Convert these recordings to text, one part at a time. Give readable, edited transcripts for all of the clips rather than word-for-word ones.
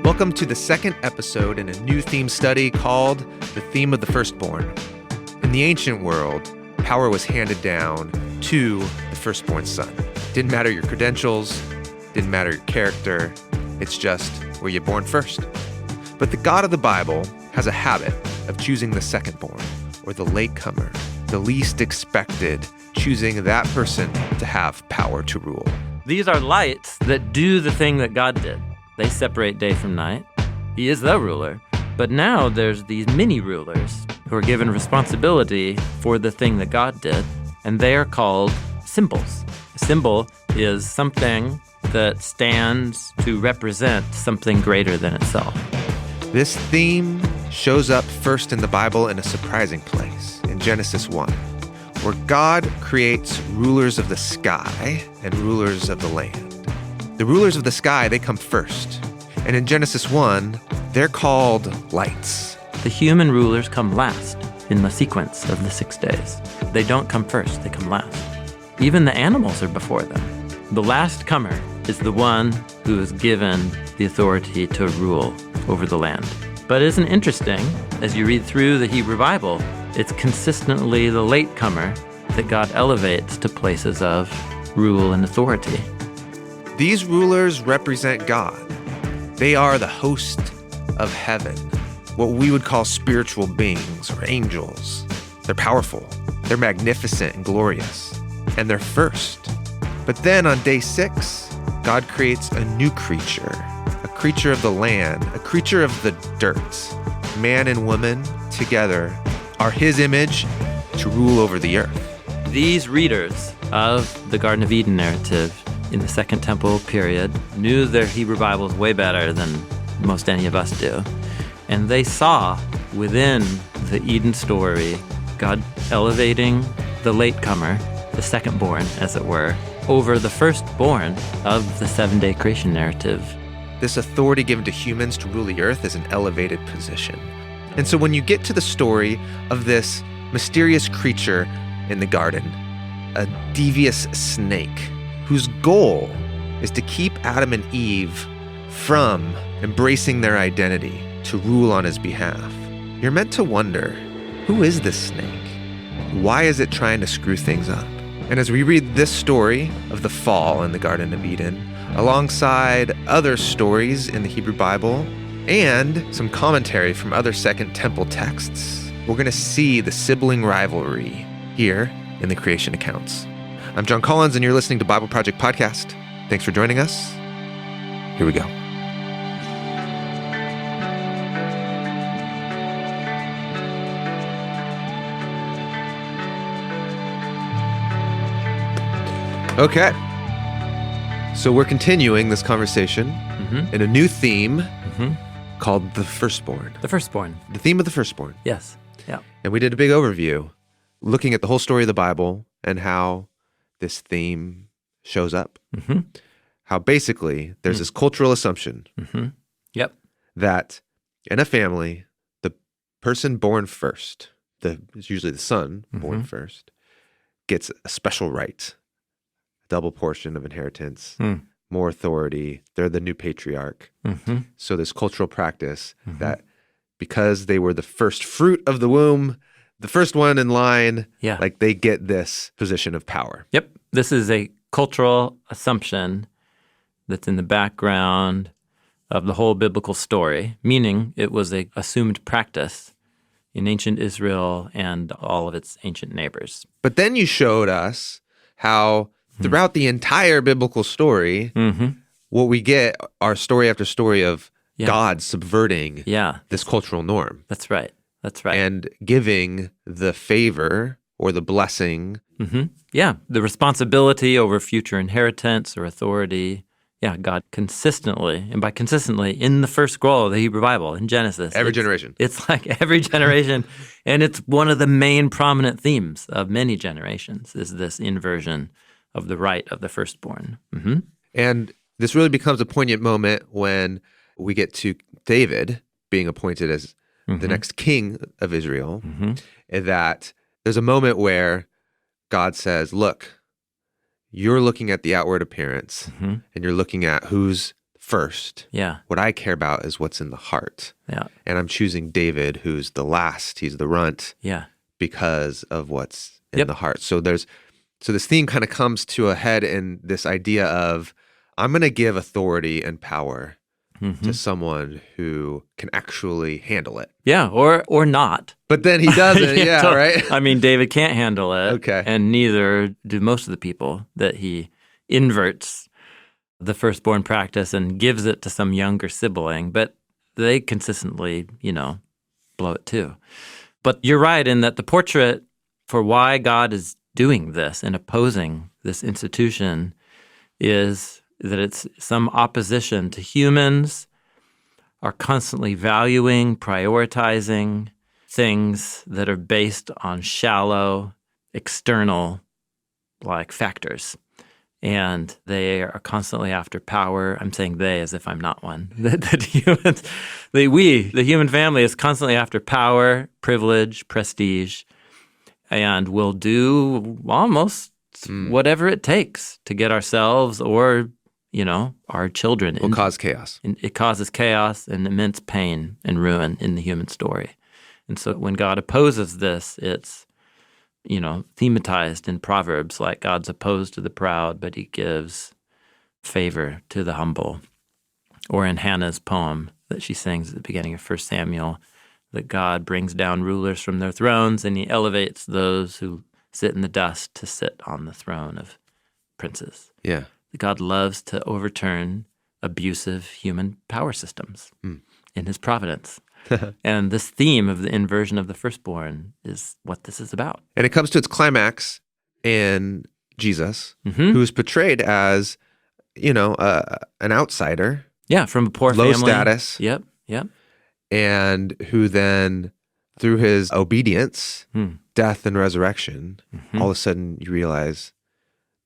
Welcome to the second episode in a new theme study called The Theme of the Firstborn. In the ancient world, power was handed down to the firstborn son. Didn't matter your credentials, didn't matter your character, it's just, were you born first? But the God of the Bible has a habit of choosing the secondborn, or the latecomer, the least expected, choosing that person to have power to rule. These are lights that do the thing that God did. They separate day from night. He is the ruler. But now there's these mini-rulers who are given responsibility for the thing that God did, and they are called symbols. A symbol is something that stands to represent something greater than itself. This theme shows up first in the Bible in a surprising place, in Genesis 1, where God creates rulers of the sky and rulers of the land. The rulers of the sky, they come first. And in Genesis 1, they're called lights. The human rulers come last in the sequence of the 6 days. They don't come first, they come last. Even the animals are before them. The last comer is the one who is given the authority to rule over the land. But isn't it interesting, as you read through the Hebrew Bible, it's consistently the latecomer that God elevates to places of rule and authority. These rulers represent God. They are the host of heaven, what we would call spiritual beings or angels. They're powerful, they're magnificent and glorious, and they're first. But then on day 6, God creates a new creature, a creature of the land, a creature of the dirt. Man and woman together are his image to rule over the earth. These readers of the Garden of Eden narrative in the Second Temple period knew their Hebrew Bibles way better than most any of us do. And they saw within the Eden story God elevating the latecomer, the secondborn, as it were, over the firstborn of the 7-day creation narrative. This authority given to humans to rule the earth is an elevated position. And so when you get to the story of this mysterious creature in the garden, a devious snake, whose goal is to keep Adam and Eve from embracing their identity to rule on his behalf, you're meant to wonder, who is this snake? Why is it trying to screw things up? And as we read this story of the fall in the Garden of Eden, alongside other stories in the Hebrew Bible and some commentary from other Second Temple texts, we're going to see the sibling rivalry here in the creation accounts. I'm John Collins, and you're listening to Bible Project Podcast. Thanks for joining us. Here we go. Okay. So we're continuing this conversation in a new theme called the Firstborn. The firstborn. The theme of the Firstborn. Yes. Yeah. And we did a big overview looking at the whole story of the Bible and how this theme shows up. How basically there's this cultural assumption Yep. that in a family, the person born first, it's usually the son born first, gets a special right, a double portion of inheritance, more authority. They're the new patriarch. So this cultural practice that because they were the first fruit of the womb, the first one in line, like they get this position of power. Yep. This is a cultural assumption that's in the background of the whole biblical story, meaning it was an assumed practice in ancient Israel and all of its ancient neighbors. But then you showed us how throughout the entire biblical story, what we get are story after story of God subverting this cultural norm. That's right. That's right. And giving the favor or the blessing. The responsibility over future inheritance or authority. God consistently, and by consistently, in the first scroll of the Hebrew Bible, in Genesis. Every generation. It's like every generation, and it's one of the main prominent themes of many generations is this inversion of the right of the firstborn. And this really becomes a poignant moment when we get to David being appointed as the next king of Israel, and that there's a moment where God says, look, you're looking at the outward appearance and you're looking at who's first. Yeah. What I care about is what's in the heart. Yeah. And I'm choosing David, who's the last, he's the runt, Yeah. because of what's in Yep. the heart. So this theme kind of comes to a head in this idea of, I'm going to give authority and power to someone who can actually handle it. Yeah, or not. But then he doesn't, yeah, right? I mean, David can't handle it. Okay. And neither do most of the people that he inverts the firstborn practice and gives it to some younger sibling, but they consistently, blow it too. But you're right in that the portrait for why God is doing this and opposing this institution is that it's some opposition to humans are constantly valuing, prioritizing things that are based on shallow, external, factors. And they are constantly after power. I'm saying they as if I'm not one. That humans, the human family is constantly after power, privilege, prestige, and will do almost whatever it takes to get ourselves or, our children. Will cause chaos. It causes chaos and immense pain and ruin in the human story. And so when God opposes this, it's thematized in Proverbs like God's opposed to the proud, but he gives favor to the humble. Or in Hannah's poem that she sings at the beginning of 1 Samuel, that God brings down rulers from their thrones and he elevates those who sit in the dust to sit on the throne of princes. Yeah. God loves to overturn abusive human power systems in his providence. And this theme of the inversion of the firstborn is what this is about. And it comes to its climax in Jesus, who is portrayed as, an outsider. Yeah, from a poor low family. Status. Yep. And who then, through his obedience, death and resurrection, all of a sudden you realize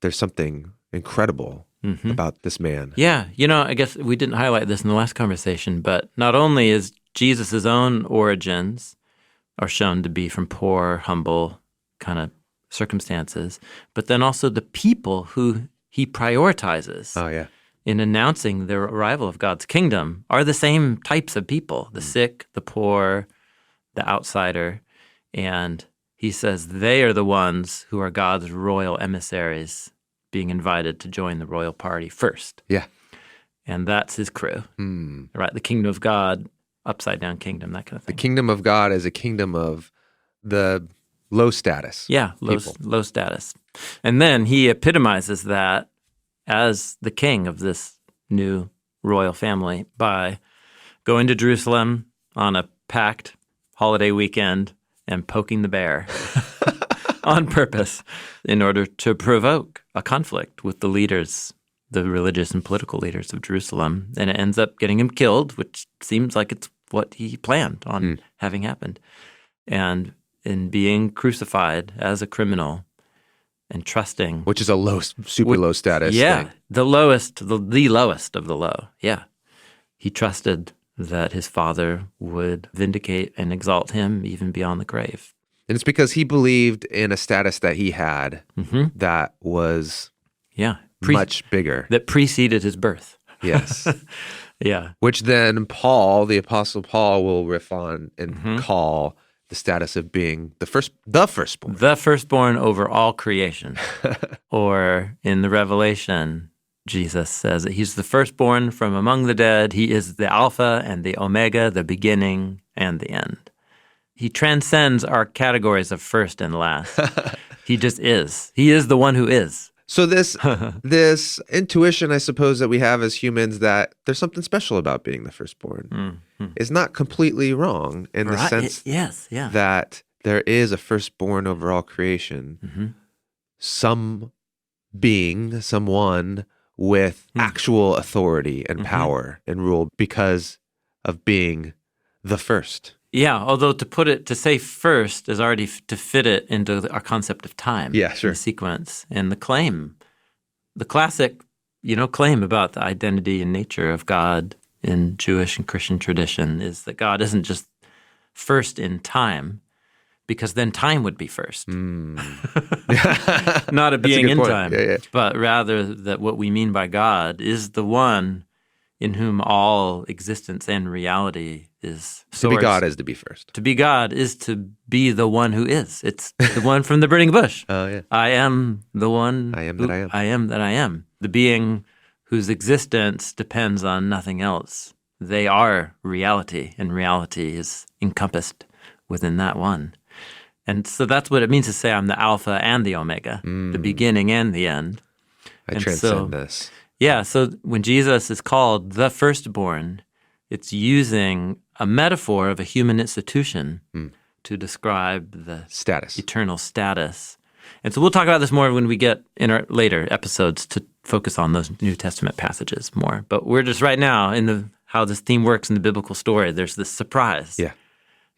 there's something incredible about this man. Yeah, I guess we didn't highlight this in the last conversation, but not only is Jesus' own origins are shown to be from poor, humble kind of circumstances, but then also the people who he prioritizes in announcing the arrival of God's kingdom are the same types of people, the sick, the poor, the outsider. And he says they are the ones who are God's royal emissaries being invited to join the royal party first. Yeah. And that's his crew, right? The kingdom of God, upside down kingdom, that kind of thing. The kingdom of God is a kingdom of the low status. Yeah, low status. And then he epitomizes that as the king of this new royal family by going to Jerusalem on a packed holiday weekend and poking the bear on purpose in order to provoke a conflict with the leaders, the religious and political leaders of Jerusalem. And it ends up getting him killed, which seems like it's what he planned on having happened. And in being crucified as a criminal and trusting. Which is a super low status Yeah, thing. the lowest of the low. Yeah. He trusted that his Father would vindicate and exalt him even beyond the grave. And it's because he believed in a status that he had that was much bigger. That preceded his birth. Yes. Yeah. Which then Paul, the Apostle Paul, will riff on and call the status of being the firstborn. The firstborn over all creation. Or in the Revelation, Jesus says that he's the firstborn from among the dead. He is the Alpha and the Omega, the beginning and the end. He transcends our categories of first and last. He just is. He is the one who is. So this intuition, I suppose, that we have as humans that there's something special about being the firstborn is not completely wrong in the sense that there is a firstborn over all creation. Some being, someone with actual authority and power and rule because of being the first. Yeah, although to say first is already to fit it into our concept of time. Yeah, sure. The sequence and the claim, the classic, claim about the identity and nature of God in Jewish and Christian tradition is that God isn't just first in time, because then time would be first. Not a being in point. time, but rather that what we mean by God is the one in whom all existence and reality is sourced. To be God is to be first. To be God is to be the one who is. It's the one from the burning bush. Oh, yeah. I am the one I am that I am. I am that I am. The being whose existence depends on nothing else. They are reality, and reality is encompassed within that one. And so that's what it means to say I'm the Alpha and the Omega, the beginning and the end. I And transcend this. Yeah, so when Jesus is called the Firstborn, it's using a metaphor of a human institution to describe the Status. eternal status. And so we'll talk about this more when we get in our later episodes to focus on those New Testament passages more. But we're just right now in how this theme works in the biblical story. There's this surprise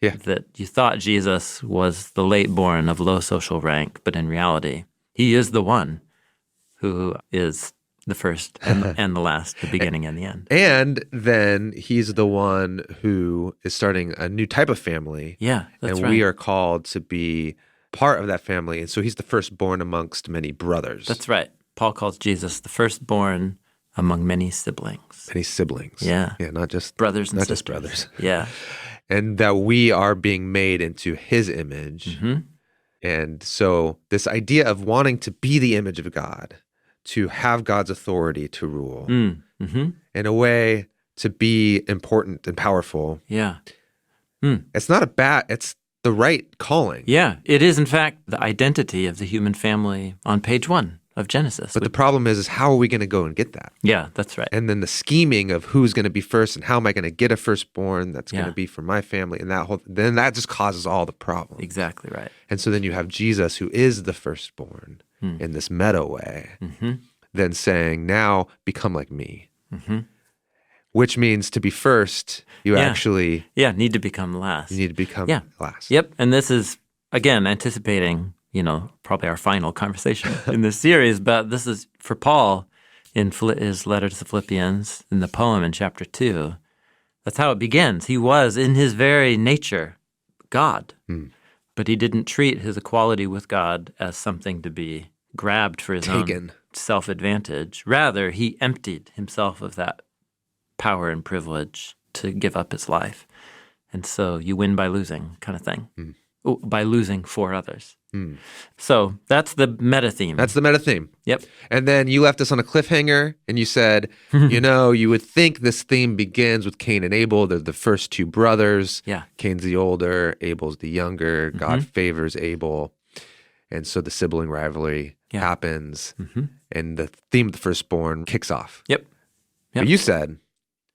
that you thought Jesus was the late-born of low social rank, but in reality, he is the one who is the first and the last, the beginning and the end. And then he's the one who is starting a new type of family. Yeah, that's and right. we are called to be part of that family. And so he's the firstborn amongst many brothers. That's right. Paul calls Jesus the firstborn among many siblings. Many siblings. Yeah. Yeah, not just Brothers and not sisters. just brothers. Yeah. And that we are being made into his image. Mm-hmm. And so this idea of wanting to be the image of God, to have God's authority to rule, Mm-hmm. in a way to be important and powerful, Yeah. it's not it's the right calling. Yeah. It is, in fact, the identity of the human family on page 1 of Genesis. But the problem is how are we going to go and get that? Yeah, that's right. And then the scheming of who's going to be first and how am I going to get a firstborn that's going Yeah. to be for my family, and then that just causes all the problems. Exactly right. And so then you have Jesus, who is the firstborn in this meta way, then saying, now become like me, which means to be first, you actually Yeah, need to become last. you need to become last. Yep. And this is, again, anticipating, probably our final conversation in this series, but this is for Paul in his letter to the Philippians, in the poem in chapter 2. That's how it begins. He was, in his very nature, God, but he didn't treat his equality with God as something to be grabbed for his own self-advantage. Rather, he emptied himself of that power and privilege to give up his life. And so you win by losing kind of thing, by losing for others. So that's the meta theme. That's the meta theme. Yep. And then you left us on a cliffhanger and you said, you would think this theme begins with Cain and Abel. They're the first two brothers. Yeah. Cain's the older, Abel's the younger. God favors Abel. And so the sibling rivalry happens and the theme of the firstborn kicks off. Yep. But you said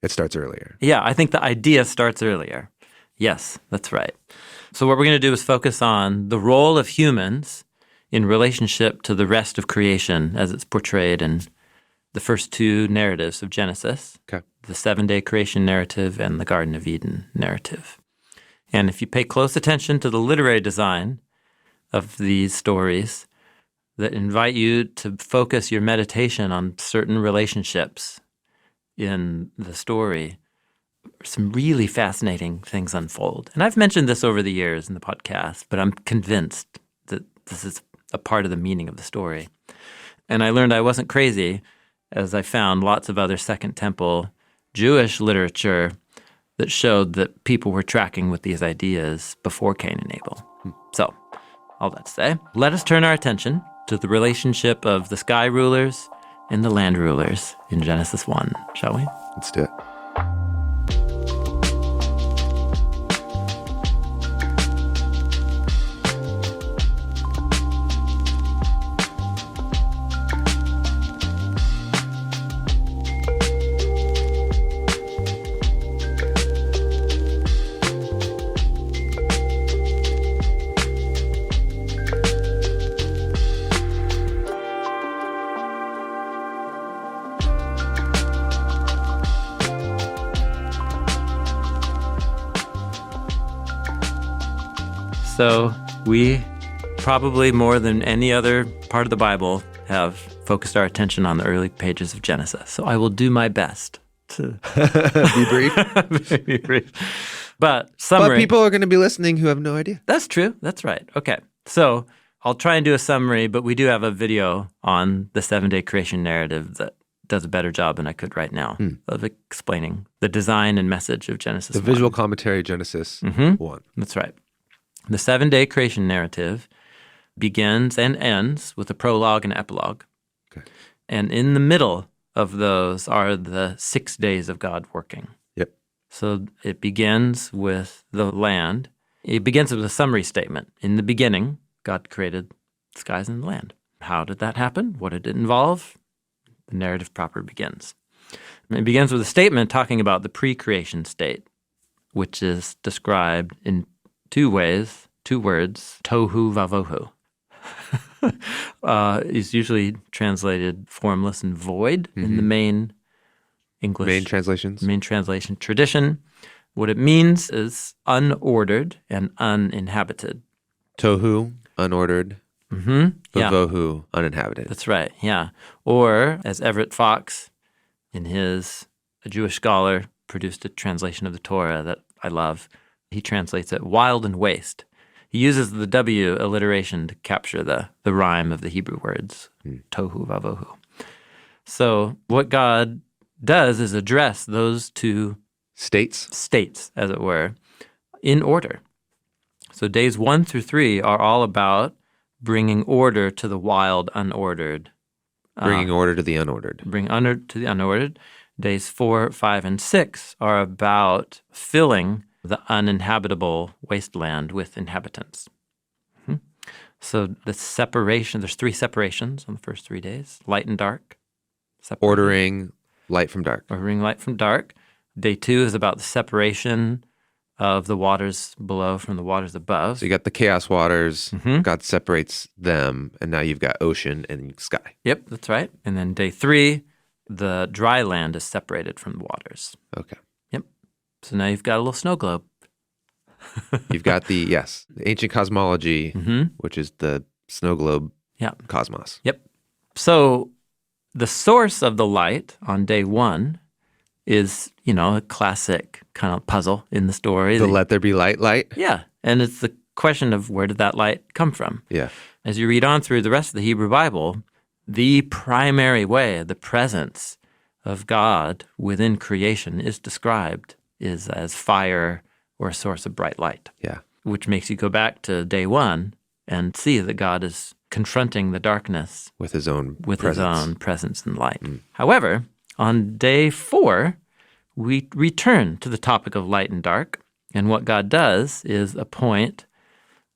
it starts earlier. Yeah, I think the idea starts earlier. Yes, that's right. So what we're going to do is focus on the role of humans in relationship to the rest of creation as it's portrayed in the first two narratives of Genesis, Okay. the 7-day creation narrative and the Garden of Eden narrative. And if you pay close attention to the literary design of these stories that invite you to focus your meditation on certain relationships in the story, some really fascinating things unfold. And I've mentioned this over the years in the podcast, but I'm convinced that this is a part of the meaning of the story. And I learned I wasn't crazy as I found lots of other Second Temple Jewish literature that showed that people were tracking with these ideas before Cain and Abel. So, all that to say, let us turn our attention to the relationship of the sky rulers and the land rulers in Genesis 1, shall we? Let's do it. So we probably more than any other part of the Bible have focused our attention on the early pages of Genesis. So I will do my best to Be brief. be brief. But summary. But people are going to be listening who have no idea. That's true. That's right. Okay. So I'll try and do a summary, but we do have a video on the 7-day creation narrative that does a better job than I could right now of explaining the design and message of Genesis The 1. visual commentary, Genesis 1. That's right. The 7-day creation narrative begins and ends with a prologue and epilogue. Okay. And in the middle of those are the 6 days of God working. Yep. So it begins with the land. It begins with a summary statement. In the beginning, God created the skies and the land. How did that happen? What did it involve? The narrative proper begins. And it begins with a statement talking about the pre-creation state, which is described in 2 ways, 2 words, tohu vavohu. Is usually translated formless and void in the main English. Main translations. Main translation tradition. What it means is unordered and uninhabited. Tohu, unordered. Yeah. Vavohu, uninhabited. That's right, yeah. Or, as Everett Fox, in his A Jewish Scholar, produced a translation of the Torah that I love. He translates it wild and waste. He uses the W alliteration to capture the rhyme of the Hebrew words, tohu vavohu. So what God does is address those 2 states, as it were, in order. So days 1 through 3 are all about bringing order to the wild, unordered. Bringing order to the unordered. Bring order to the unordered. Days 4, 5, and 6 are about filling the uninhabitable wasteland with inhabitants. So the separation, there's 3 separations on the first 3 days, light and dark. Ordering light from dark. Ordering light from dark. Day 2 is about the separation of the waters below from the waters above. So you got the chaos waters, God separates them, and now you've got ocean and sky. Yep, that's right. And then day 3, the dry land is separated from the waters. Okay. Yep. So now you've got a little snow globe. You've got the ancient cosmology, which is the snow globe cosmos. Yep. So the source of the light on day 1 is, a classic kind of puzzle in the story. The let there be light? Yeah. And it's the question of where did that light come from? Yeah. As you read on through the rest of the Hebrew Bible, the primary way, the presence of God within creation is described is as fire or a source of bright light. Yeah. Which makes you go back to day 1 and see that God is confronting the darkness with his own presence and light. However, on day 4, we return to the topic of light and dark, and what God does is appoint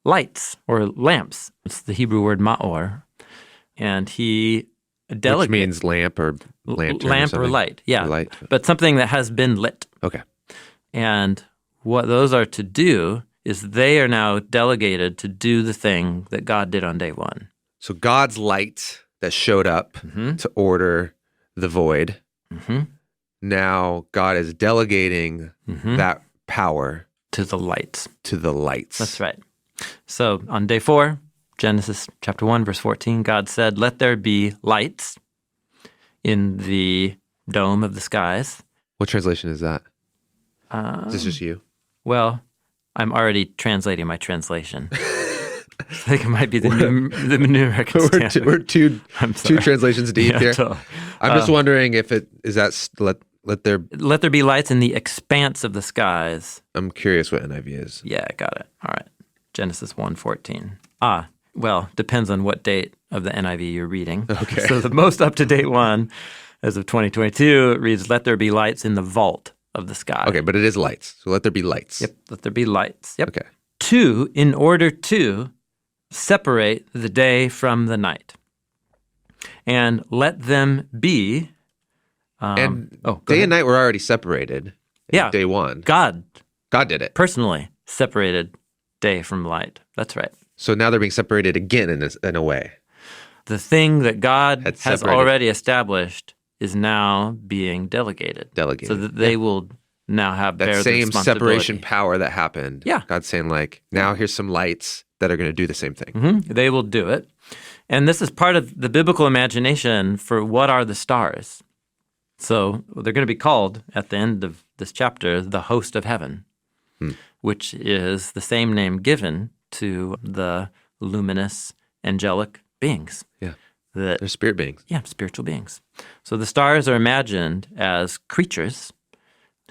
lights or lamps. It's the Hebrew word ma'or, and he delegates. Which means lamp or lantern. Lamp or light, yeah. Or light. But something that has been lit. Okay. And what those are to do is they are now delegated to do the thing that God did on day 1. So God's light that showed up to order the void, now God is delegating that power to the lights. To the lights. That's right. So on day 4, Genesis chapter 1, verse 14, God said, "Let there be lights in the dome of the skies." What translation is that? Is this just you? Well, I'm already translating my translation. I think it might be the New American Standard. We're two translations deep here. Totally. I'm just wondering if it is that let there be lights in the expanse of the skies. I'm curious what NIV is. Yeah, got it. All right. Genesis 1:14. Well, depends on what date of the NIV you're reading. Okay. So the most up-to-date one, as of 2022, it reads, "Let there be lights in the vault of the sky." Okay, but it is lights. So let there be lights. Yep, let there be lights. Yep. Okay. 2, in order to separate the day from the night. And let them be... day and night were already separated. Yeah. Day 1. God did it. Personally separated day from light. That's right. So now they're being separated again in a way. The thing that God has separated. already established is now being delegated. So that they will now have that bear the same responsibility. separation power that happened. Yeah. God's saying now here's some lights that are going to do the same thing. Mm-hmm. They will do it. And this is part of the biblical imagination for what are the stars. So they're going to be called, at the end of this chapter, the host of heaven, which is the same name given to the luminous angelic beings. Yeah. that They're spirit beings. Yeah, spiritual beings. So the stars are imagined as creatures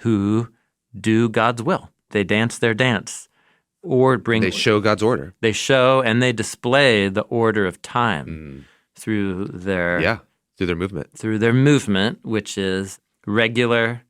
who do God's will. They dance their dance or They show God's order. They show and they display the order of time through their through their movement, which is regular,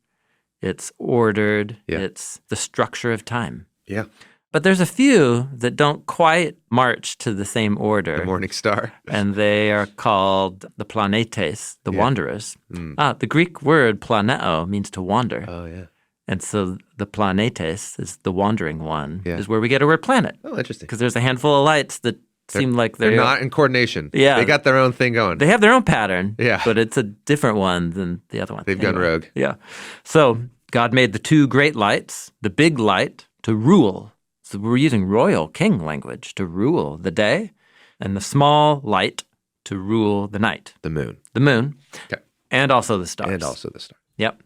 it's ordered, Yeah. it's the structure of time. Yeah. But there's a few that don't quite march to the same order. The morning star. And they are called the planetes, the wanderers. The Greek word planeo means to wander. Oh, yeah. And so the planetes is the wandering one, Yeah. is where we get our word planet. Oh, interesting. Because there's a handful of lights that seem like they're not in coordination. Yeah. They got their own thing going. They have their own pattern, Yeah. but it's a different one than the other one. They've gone rogue. Yeah. So God made the two great lights, the big light to rule. So we're using royal king language to rule the day, and the small light to rule the night. The moon. The moon. Okay. And also the stars. And also the star. Yep.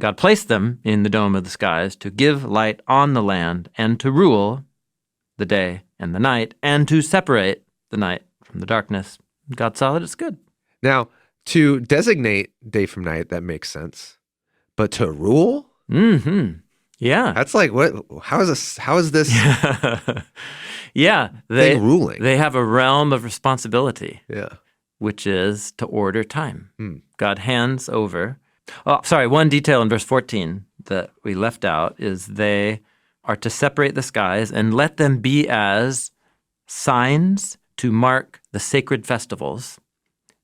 God placed them in the dome of the skies to give light on the land and to rule the day and the night and to separate the night from the darkness. God saw that it's good. Now, to designate day from night, that makes sense. But to rule? Mm-hmm. Yeah. That's like, what? How is this Yeah. thing ruling? They have a realm of responsibility, Yeah. which is to order time. Hmm. God hands over. Oh, sorry, one detail in verse 14 that we left out is they are to separate the skies and let them be as signs to mark the sacred festivals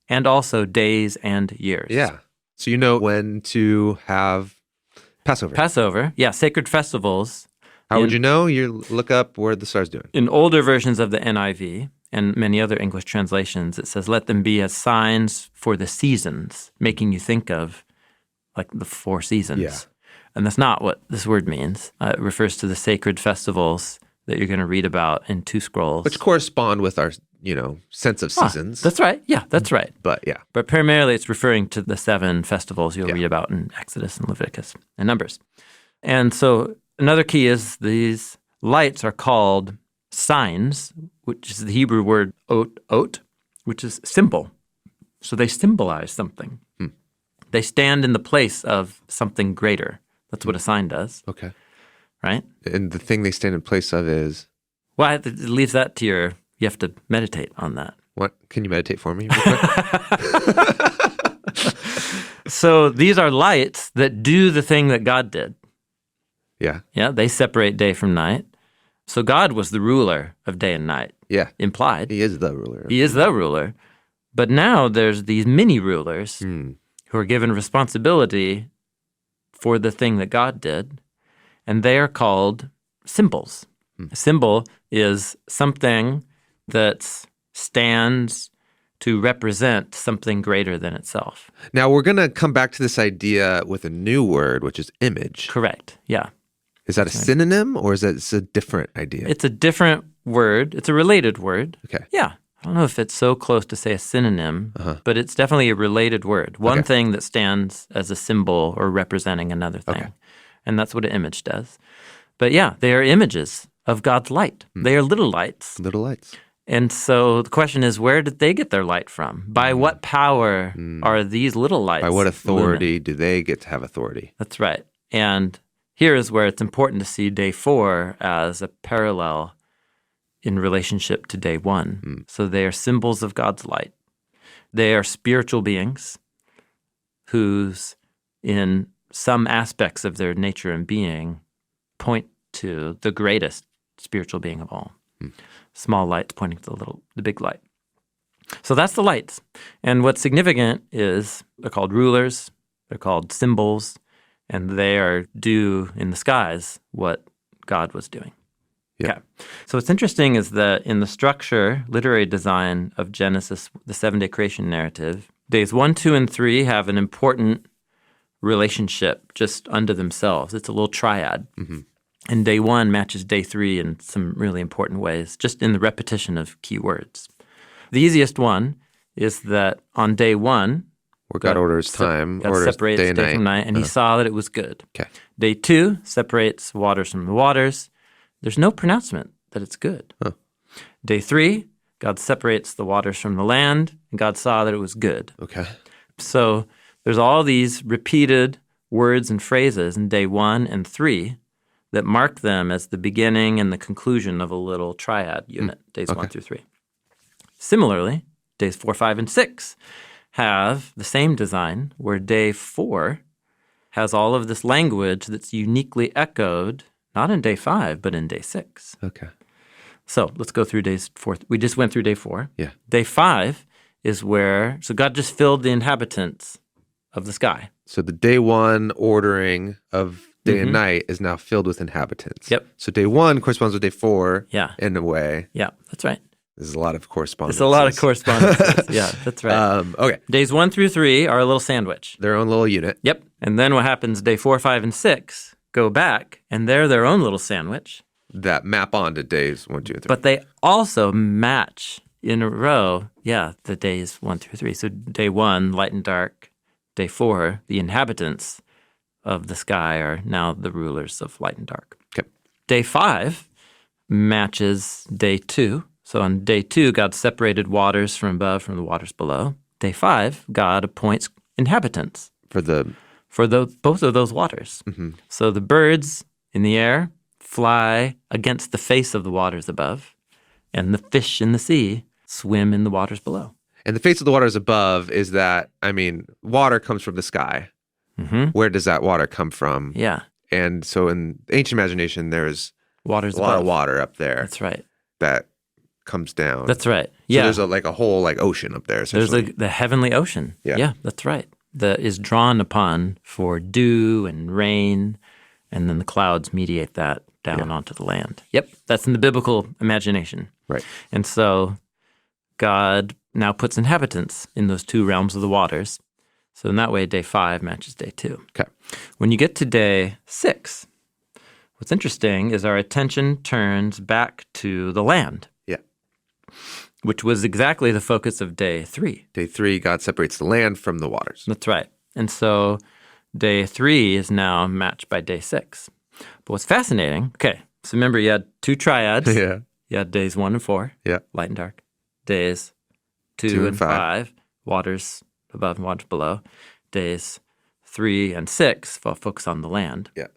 and also days and years. Yeah. So you know when to have Passover. Passover, yeah, sacred festivals. How would you know? You look up where the star's doing. In older versions of the NIV and many other English translations, it says, let them be as signs for the seasons, making you think of like the four seasons. Yeah. And that's not what this word means. It refers to the sacred festivals that you're going to read about in 2 scrolls. Which correspond with our, sense of seasons. That's right. Yeah, that's right. But yeah. But primarily it's referring to the 7 festivals you'll read about in Exodus and Leviticus and Numbers. And so another key is these lights are called signs, which is the Hebrew word ot, which is symbol. So they symbolize something. They stand in the place of something greater. That's what a sign does. Okay. Right? And the thing they stand in place of is? Well, it leaves that to you have to meditate on that. What? Can you meditate for me real quick? So these are lights that do the thing that God did. Yeah. Yeah, they separate day from night. So God was the ruler of day and night. Yeah. Implied. He is the ruler. He is the ruler. But now there's these mini rulers who are given responsibility for the thing that God did, and they are called symbols. A symbol is something that stands to represent something greater than itself. Now, we're going to come back to this idea with a new word, which is image. Correct, yeah. Is that a synonym, or is that a different idea? It's a different word. It's a related word. Okay. Yeah. I don't know if it's so close to say a synonym, but it's definitely a related word. One thing that stands as a symbol or representing another thing. Okay. And that's what an image does. But yeah, they are images of God's light. They are little lights. Little lights. And so the question is, where did they get their light from? By what power are these little lights? By what authority do they get to have authority? That's right. And here is where it's important to see day 4 as a parallel in relationship to day 1. So they are symbols of God's light. They are spiritual beings whose, in some aspects of their nature and being, point to the greatest spiritual being of all. Small lights pointing to the big light. So that's the lights. And what's significant is they're called rulers, they're called symbols, and they are do in the skies what God was doing. Yeah. Okay. So what's interesting is that in the structure, literary design of Genesis, the 7-day creation narrative, days 1, 2, and 3 have an important relationship just unto themselves. It's a little triad. And day 1 matches day 3 in some really important ways, just in the repetition of key words. The easiest one is that on day 1, where God orders time, God orders separates day from night, and he saw that it was good. Okay. Day 2 separates waters from the waters. There's no pronouncement that it's good. Day 3, God separates the waters from the land, and God saw that it was good. Okay. So there's all these repeated words and phrases in day 1 and 3 that mark them as the beginning and the conclusion of a little triad unit, days 1 through 3. Similarly, days 4, 5, and 6 have the same design, where day 4 has all of this language that's uniquely echoed, not in day 5, but in day 6. Okay. So let's go through days 4. We just went through day 4. Yeah. Day 5 is where, so God just filled the inhabitants of the sky. So the day 1 ordering of day and night is now filled with inhabitants. Yep. So day 1 corresponds with day 4 Yeah. in a way. Yeah, that's right. There's a lot of correspondence. It's a lot of correspondence. Yeah, that's right. Okay. Days 1 through 3 are a little sandwich. Their own little unit. Yep. And then what happens, day 4, 5, and 6 go back, and they're their own little sandwich. That map onto days 1, 2, and 3. But they also match in a row, the days 1 through 3. So day 1, light and dark. Day 4, the inhabitants of the sky are now the rulers of light and dark. Okay. Day 5 matches day 2. So on day 2, God separated waters from above from the waters below. Day 5, God appoints inhabitants For both of those waters. Mm-hmm. So the birds in the air fly against the face of the waters above, and the fish in the sea swim in the waters below. And the face of the waters above is that, water comes from the sky. Mm-hmm. Where does that water come from? Yeah. And so in ancient imagination, there's Waters a lot above. of water up there That's right. that comes down. That's right. So Yeah. there's a whole ocean up there. There's essentially. the heavenly ocean. Yeah. That's right. That is drawn upon for dew and rain, and then the clouds mediate that down onto the land. Yep, that's in the biblical imagination. Right. And so God now puts inhabitants in those 2 realms of the waters. So in that way, day 5 matches day 2. Okay. When you get to day 6, what's interesting is our attention turns back to the land. Yeah. Which was exactly the focus of day 3. Day 3, God separates the land from the waters. That's right. And so day 3 is now matched by day 6. But what's fascinating, so remember you had 2 triads. Yeah. You had days 1 and 4, Yeah. light and dark. Days 2 and 5, waters above and waters below. Days 3 and 6 focus on the land. Yeah.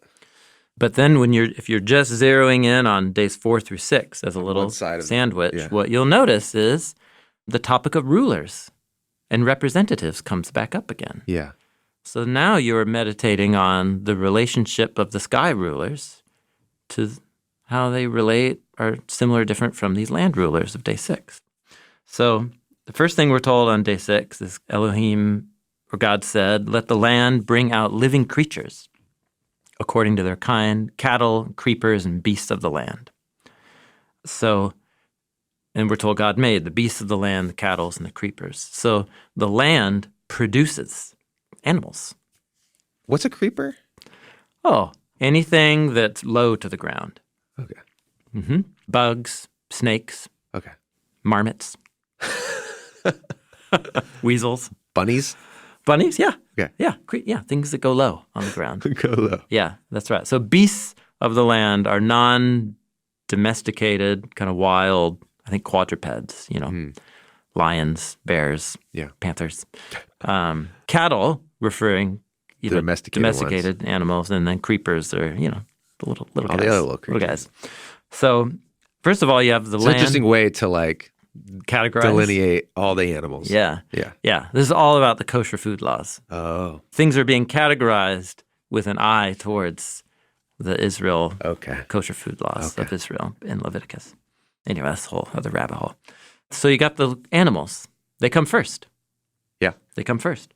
But then if you're just zeroing in on days 4 through 6 as a little sandwich, what you'll notice is the topic of rulers and representatives comes back up again. Yeah. So now you're meditating on the relationship of the sky rulers to how they relate are similar or different from these land rulers of day 6. So the first thing we're told on day 6 is Elohim, or God said, let the land bring out living creatures according to their kind, cattle, creepers, and beasts of the land. So, and we're told God made the beasts of the land, the cattle, and the creepers. So the land produces animals. What's a creeper? Oh, anything that's low to the ground. Okay. Mm-hmm. Bugs, snakes, Okay. marmots, weasels. Bunnies? Bunnies, yeah. Okay. Yeah, things that go low on the ground. Go low. Yeah, that's right. So beasts of the land are non-domesticated, kind of wild, I think quadrupeds, lions, bears, panthers. Cattle, referring either domesticated animals, and then creepers are, the little guys. All the other little creatures. Guys. So first of all, you have the land. It's an interesting way to categorize. Delineate all the animals. Yeah. This is all about the kosher food laws. Oh. Things are being categorized with an eye towards the Israel kosher food laws of Israel in Leviticus. Anyway, that's a whole other rabbit hole. So you got the animals. They come first. Yeah. They come first.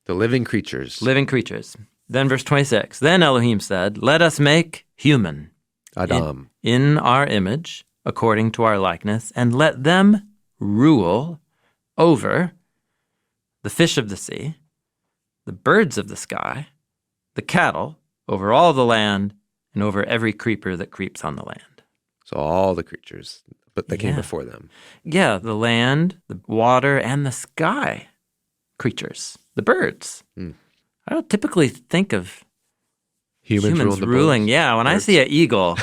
The living creatures. Living creatures. Then verse 26. Then Elohim said, let us make human. Adam. In our image, according to our likeness, and let them rule over the fish of the sea, the birds of the sky, the cattle, over all the land, and over every creeper that creeps on the land. So all the creatures, but they came before them. Yeah, the land, the water, and the sky creatures, the birds. I don't typically think of humans ruling. Yeah, when I see an eagle,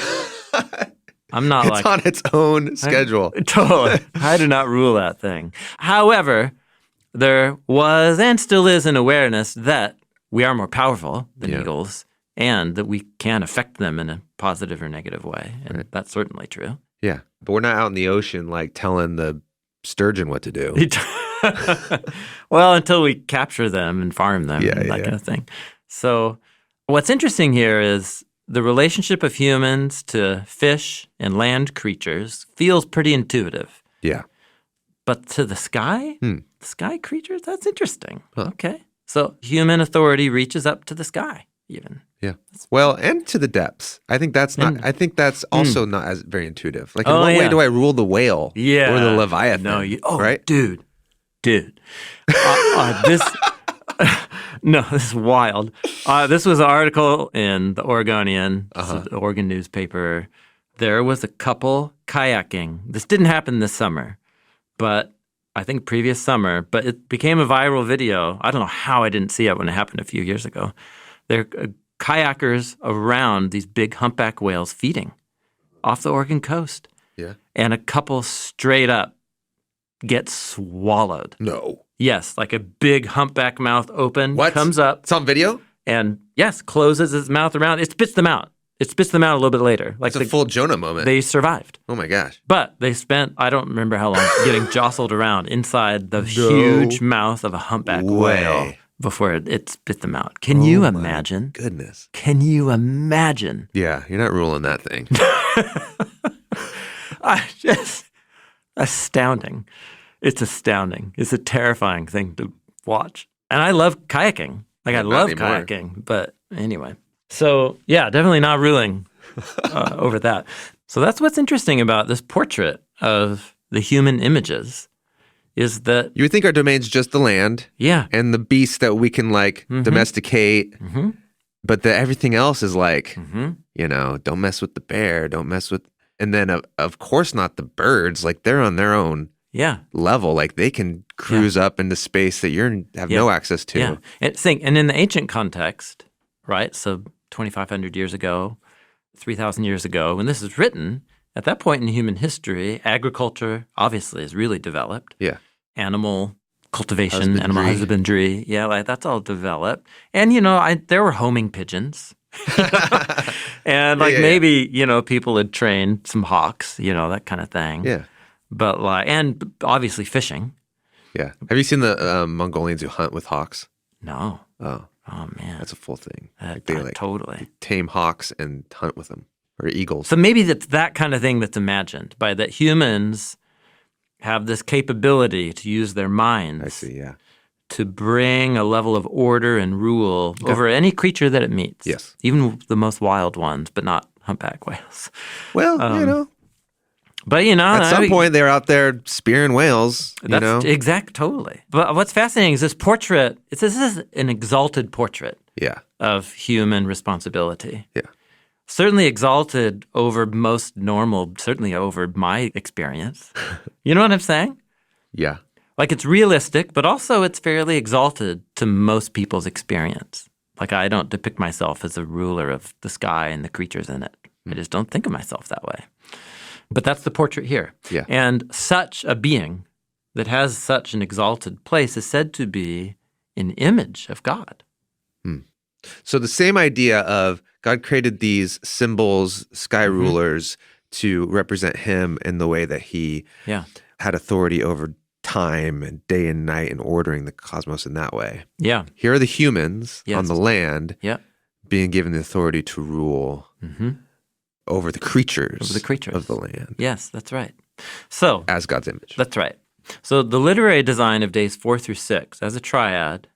I'm not It's on its own schedule. Totally. I do not rule that thing. However, there was and still is an awareness that we are more powerful than eagles and that we can affect them in a positive or negative way. And that's certainly true. Yeah. But we're not out in the ocean like telling the sturgeon what to do. Well, until we capture them and farm them and that kind of thing. So what's interesting here is the relationship of humans to fish and land creatures feels pretty intuitive. Yeah. But to the sky creatures, that's interesting. Huh. Okay. So human authority reaches up to the sky even. Yeah. Well, and to the depths. I think that's not. I think that's also not as very intuitive. Like, in what way do I rule the whale or the Leviathan? No, right? dude. This. No, this is wild. This was an article in the Oregonian, the Oregon newspaper. There was a couple kayaking. This didn't happen this summer, but I think previous summer. But it became a viral video. I don't know how I didn't see it when it happened a few years ago. They're kayakers around these big humpback whales feeding off the Oregon coast. Yeah. And a couple straight up gets swallowed. No. Yes, like a big humpback mouth open, comes up. It's on video? And yes, closes its mouth around. It spits them out. It spits them out a little bit later. Like it's a full Jonah moment. They survived. Oh my gosh. But they spent, I don't remember how long, getting jostled around inside the huge mouth of a humpback whale before it spit them out. Can you imagine? Goodness. Can you imagine? Yeah, you're not ruling that thing. Astounding. It's astounding. It's a terrifying thing to watch. And I love kayaking. Like, I love kayaking. But anyway. So, yeah, definitely not ruling over that. So that's what's interesting about this portrait of the human images is that... You would think our domain's just the land. Yeah. And the beasts that we can, like, domesticate. Mm-hmm. But everything else is like, you know, don't mess with the bear. Don't mess with... And then, of course, not the birds. Like, they're on their own level. Like, they can cruise up into space that you have no access to. Yeah. And in the ancient context, right, so 2,500 years ago, 3,000 years ago, when this is written, at that point in human history, agriculture obviously is really developed. Yeah. Animal cultivation, animal husbandry. Yeah, like that's all developed. And, you know, there were homing pigeons. And maybe, you know, people had trained some hawks, you know, that kind of thing. Yeah. But and obviously fishing. Yeah. Have you seen the Mongolians who hunt with hawks? No. Oh. Oh, man. That's a full thing. Totally. They tame hawks and hunt with them, or eagles. So maybe that's that kind of thing that's imagined by that humans have this capability to use their minds. I see, yeah. To bring a level of order and rule over any creature that it meets. Yes. Even the most wild ones, but not humpback whales. Well, you know. But, you know. At some point, they were out there spearing whales, you know. Totally. But what's fascinating is this portrait, this is an exalted portrait of human responsibility. Yeah. Certainly exalted over most normal, certainly over my experience. You know what I'm saying? Yeah. Like, it's realistic, but also it's fairly exalted to most people's experience. Like, I don't depict myself as a ruler of the sky and the creatures in it. I just don't think of myself that way. But that's the portrait here. Yeah. And such a being that has such an exalted place is said to be an image of God. So the same idea of God created these symbols, sky rulers, to represent him in the way that he had authority over time and day and night and ordering the cosmos in that way. Yeah. Here are the humans on the land being given the authority to rule over the creatures of the land. Yes, that's right. So as God's image. That's right. So the literary design of days 4 through 6 as a triad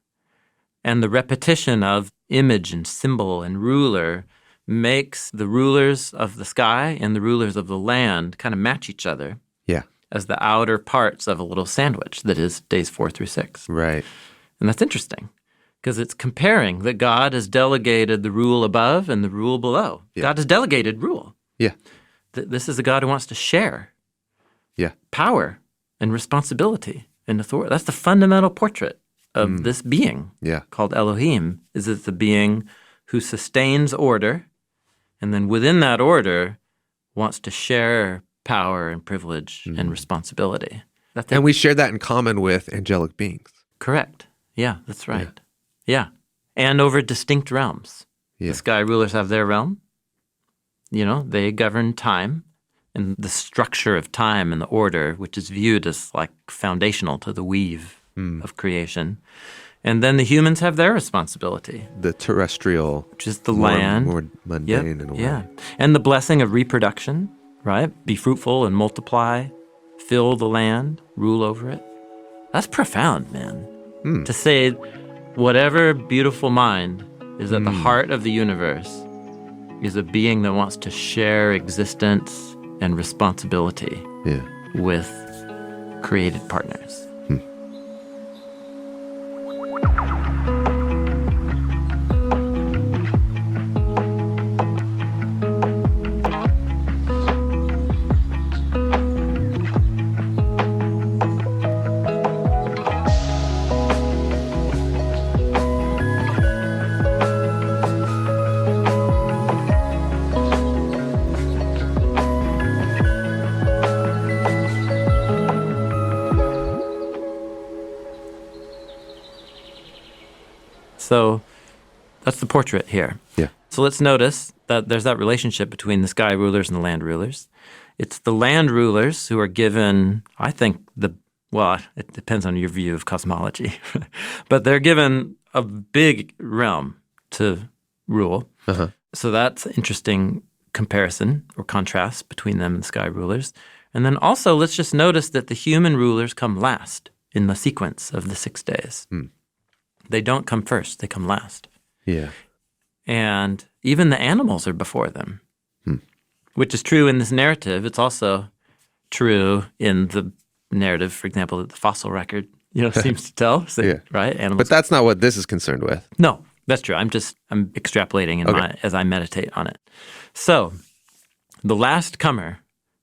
and the repetition of image and symbol and ruler makes the rulers of the sky and the rulers of the land kind of match each other. Yeah. As the outer parts of a little sandwich that is days 4 through 6. Right. And that's interesting because it's comparing that God has delegated the rule above and the rule below. Yeah. God has delegated rule. Yeah. This is a God who wants to share power and responsibility and authority. That's the fundamental portrait of this being called Elohim, is it's the being who sustains order, and then within that order wants to share power and privilege and responsibility. And we share that in common with angelic beings. Correct. Yeah, that's right. Yeah. And over distinct realms. Yeah. The sky rulers have their realm. They govern time and the structure of time and the order, which is viewed as like foundational to the weave of creation. And then the humans have their responsibility. The terrestrial. Which is the land. More mundane in a way. Yeah. And the blessing of reproduction, right? Be fruitful and multiply, fill the land, rule over it. That's profound, man. To say whatever beautiful mind is at the heart of the universe is a being that wants to share existence and responsibility with created partners. So that's the portrait here. Yeah. So let's notice that there's that relationship between the sky rulers and the land rulers. It's the land rulers who are given, I think, it depends on your view of cosmology, but they're given a big realm to rule. Uh-huh. So that's an interesting comparison or contrast between them and the sky rulers. And then also let's just notice that the human rulers come last in the sequence of the 6 days. They don't come first, they come last. Yeah. And even the animals are before them, which is true in this narrative. It's also true in the narrative, for example, that the fossil record seems to tell, right? Animals. But that's not what this is concerned with. No, that's true. I'm extrapolating as I meditate on it. So the last comer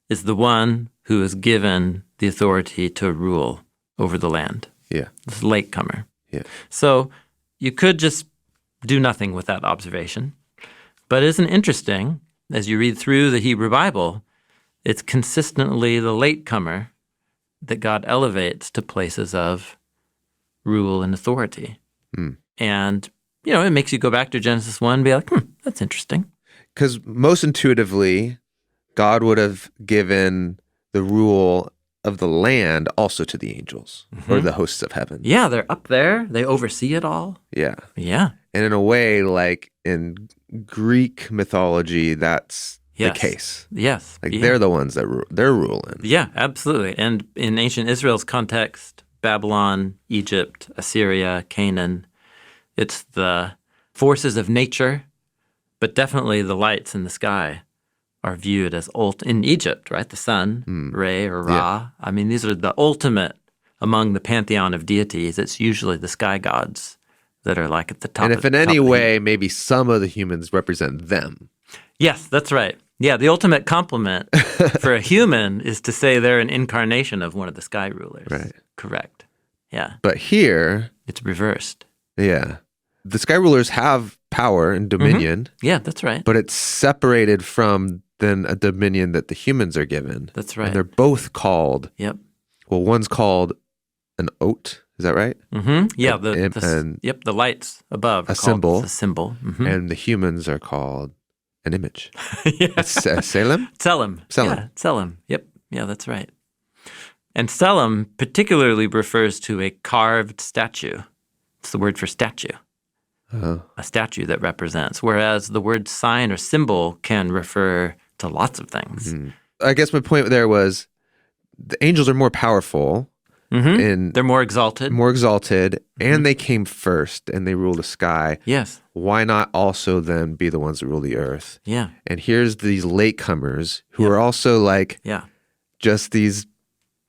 is the one who is given the authority to rule over the land. Yeah. This latecomer. Yeah. So you could just do nothing with that observation. But isn't it interesting, as you read through the Hebrew Bible, it's consistently the latecomer that God elevates to places of rule and authority. And, it makes you go back to Genesis 1 and be like, that's interesting. Because most intuitively, God would have given the rule of the land also to the angels or the hosts of heaven. Yeah, they're up there. They oversee it all. Yeah. Yeah. And in a way, like in Greek mythology, that's the case. Yes. Like they're the ones that they're ruling. Yeah, absolutely. And in ancient Israel's context, Babylon, Egypt, Assyria, Canaan, it's the forces of nature, but definitely the lights in the sky are viewed as in Egypt, right? The sun, Re or Ra. Yeah. I mean, these are the ultimate among the pantheon of deities. It's usually the sky gods that are like at the top. And if in any way, maybe some of the humans represent them. Yes, that's right. Yeah, the ultimate compliment for a human is to say they're an incarnation of one of the sky rulers. Right. Correct. Yeah. But here, it's reversed. Yeah. The sky rulers have power and dominion. Yeah, that's right. But it's separated from then a dominion that the humans are given. That's right. And they're both called. Yep. Well, one's called an oat. Is that right? Yeah. And the lights above. A symbol. A symbol. And the humans are called an image. Yes. Salem? Selim. Selim. Yeah, Selim. Yep. Yeah, that's right. And Selim particularly refers to a carved statue. It's the word for statue. A statue that represents, whereas the word sign or symbol can refer to lots of things. I guess my point there was the angels are more powerful. And they're more exalted. And they came first and they rule the sky. Yes. Why not also then be the ones that rule the earth? Yeah. And here's these latecomers who are also like just these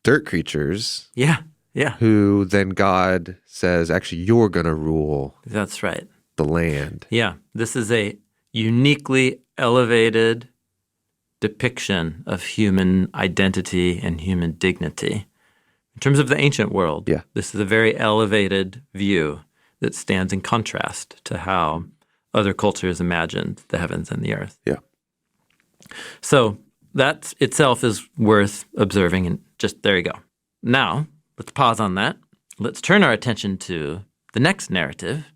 dirt creatures. Yeah. Yeah. Who then God says, actually, you're going to rule. That's right. The land. Yeah. This is a uniquely elevated depiction of human identity and human dignity. In terms of the ancient world, this is a very elevated view that stands in contrast to how other cultures imagined the heavens and the earth. Yeah. So that itself is worth observing, and just there you go. Now, let's pause on that. Let's turn our attention to the next narrative,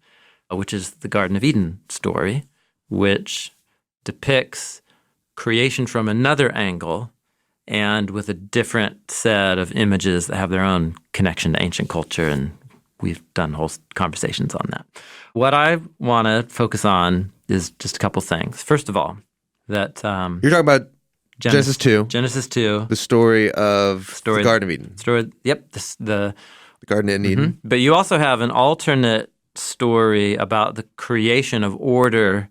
which is the Garden of Eden story, which depicts creation from another angle and with a different set of images that have their own connection to ancient culture, and we've done whole conversations on that. What I want to focus on is just a couple things. First of all, that You're talking about Genesis 2. Genesis 2. The story of the Garden of Eden. The Garden in Eden. But you also have an alternate story about the creation of order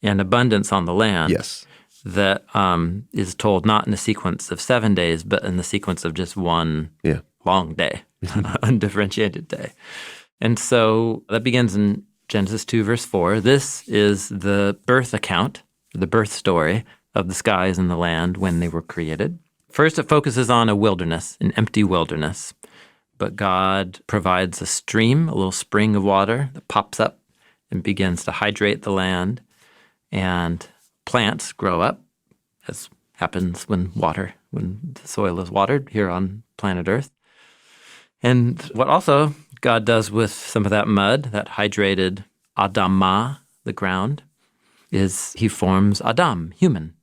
and abundance on the land. Yes. That is told not in the sequence of 7 days, but in the sequence of just one long day, undifferentiated day. And so that begins in Genesis 2, verse 4. This is the birth account, the birth story of the skies and the land when they were created. First, it focuses on a wilderness, an empty wilderness. But God provides a stream, a little spring of water that pops up and begins to hydrate the land. And plants grow up, as happens when the soil is watered here on planet Earth. And what also God does with some of that mud, that hydrated Adamah, the ground, is he forms Adam, human,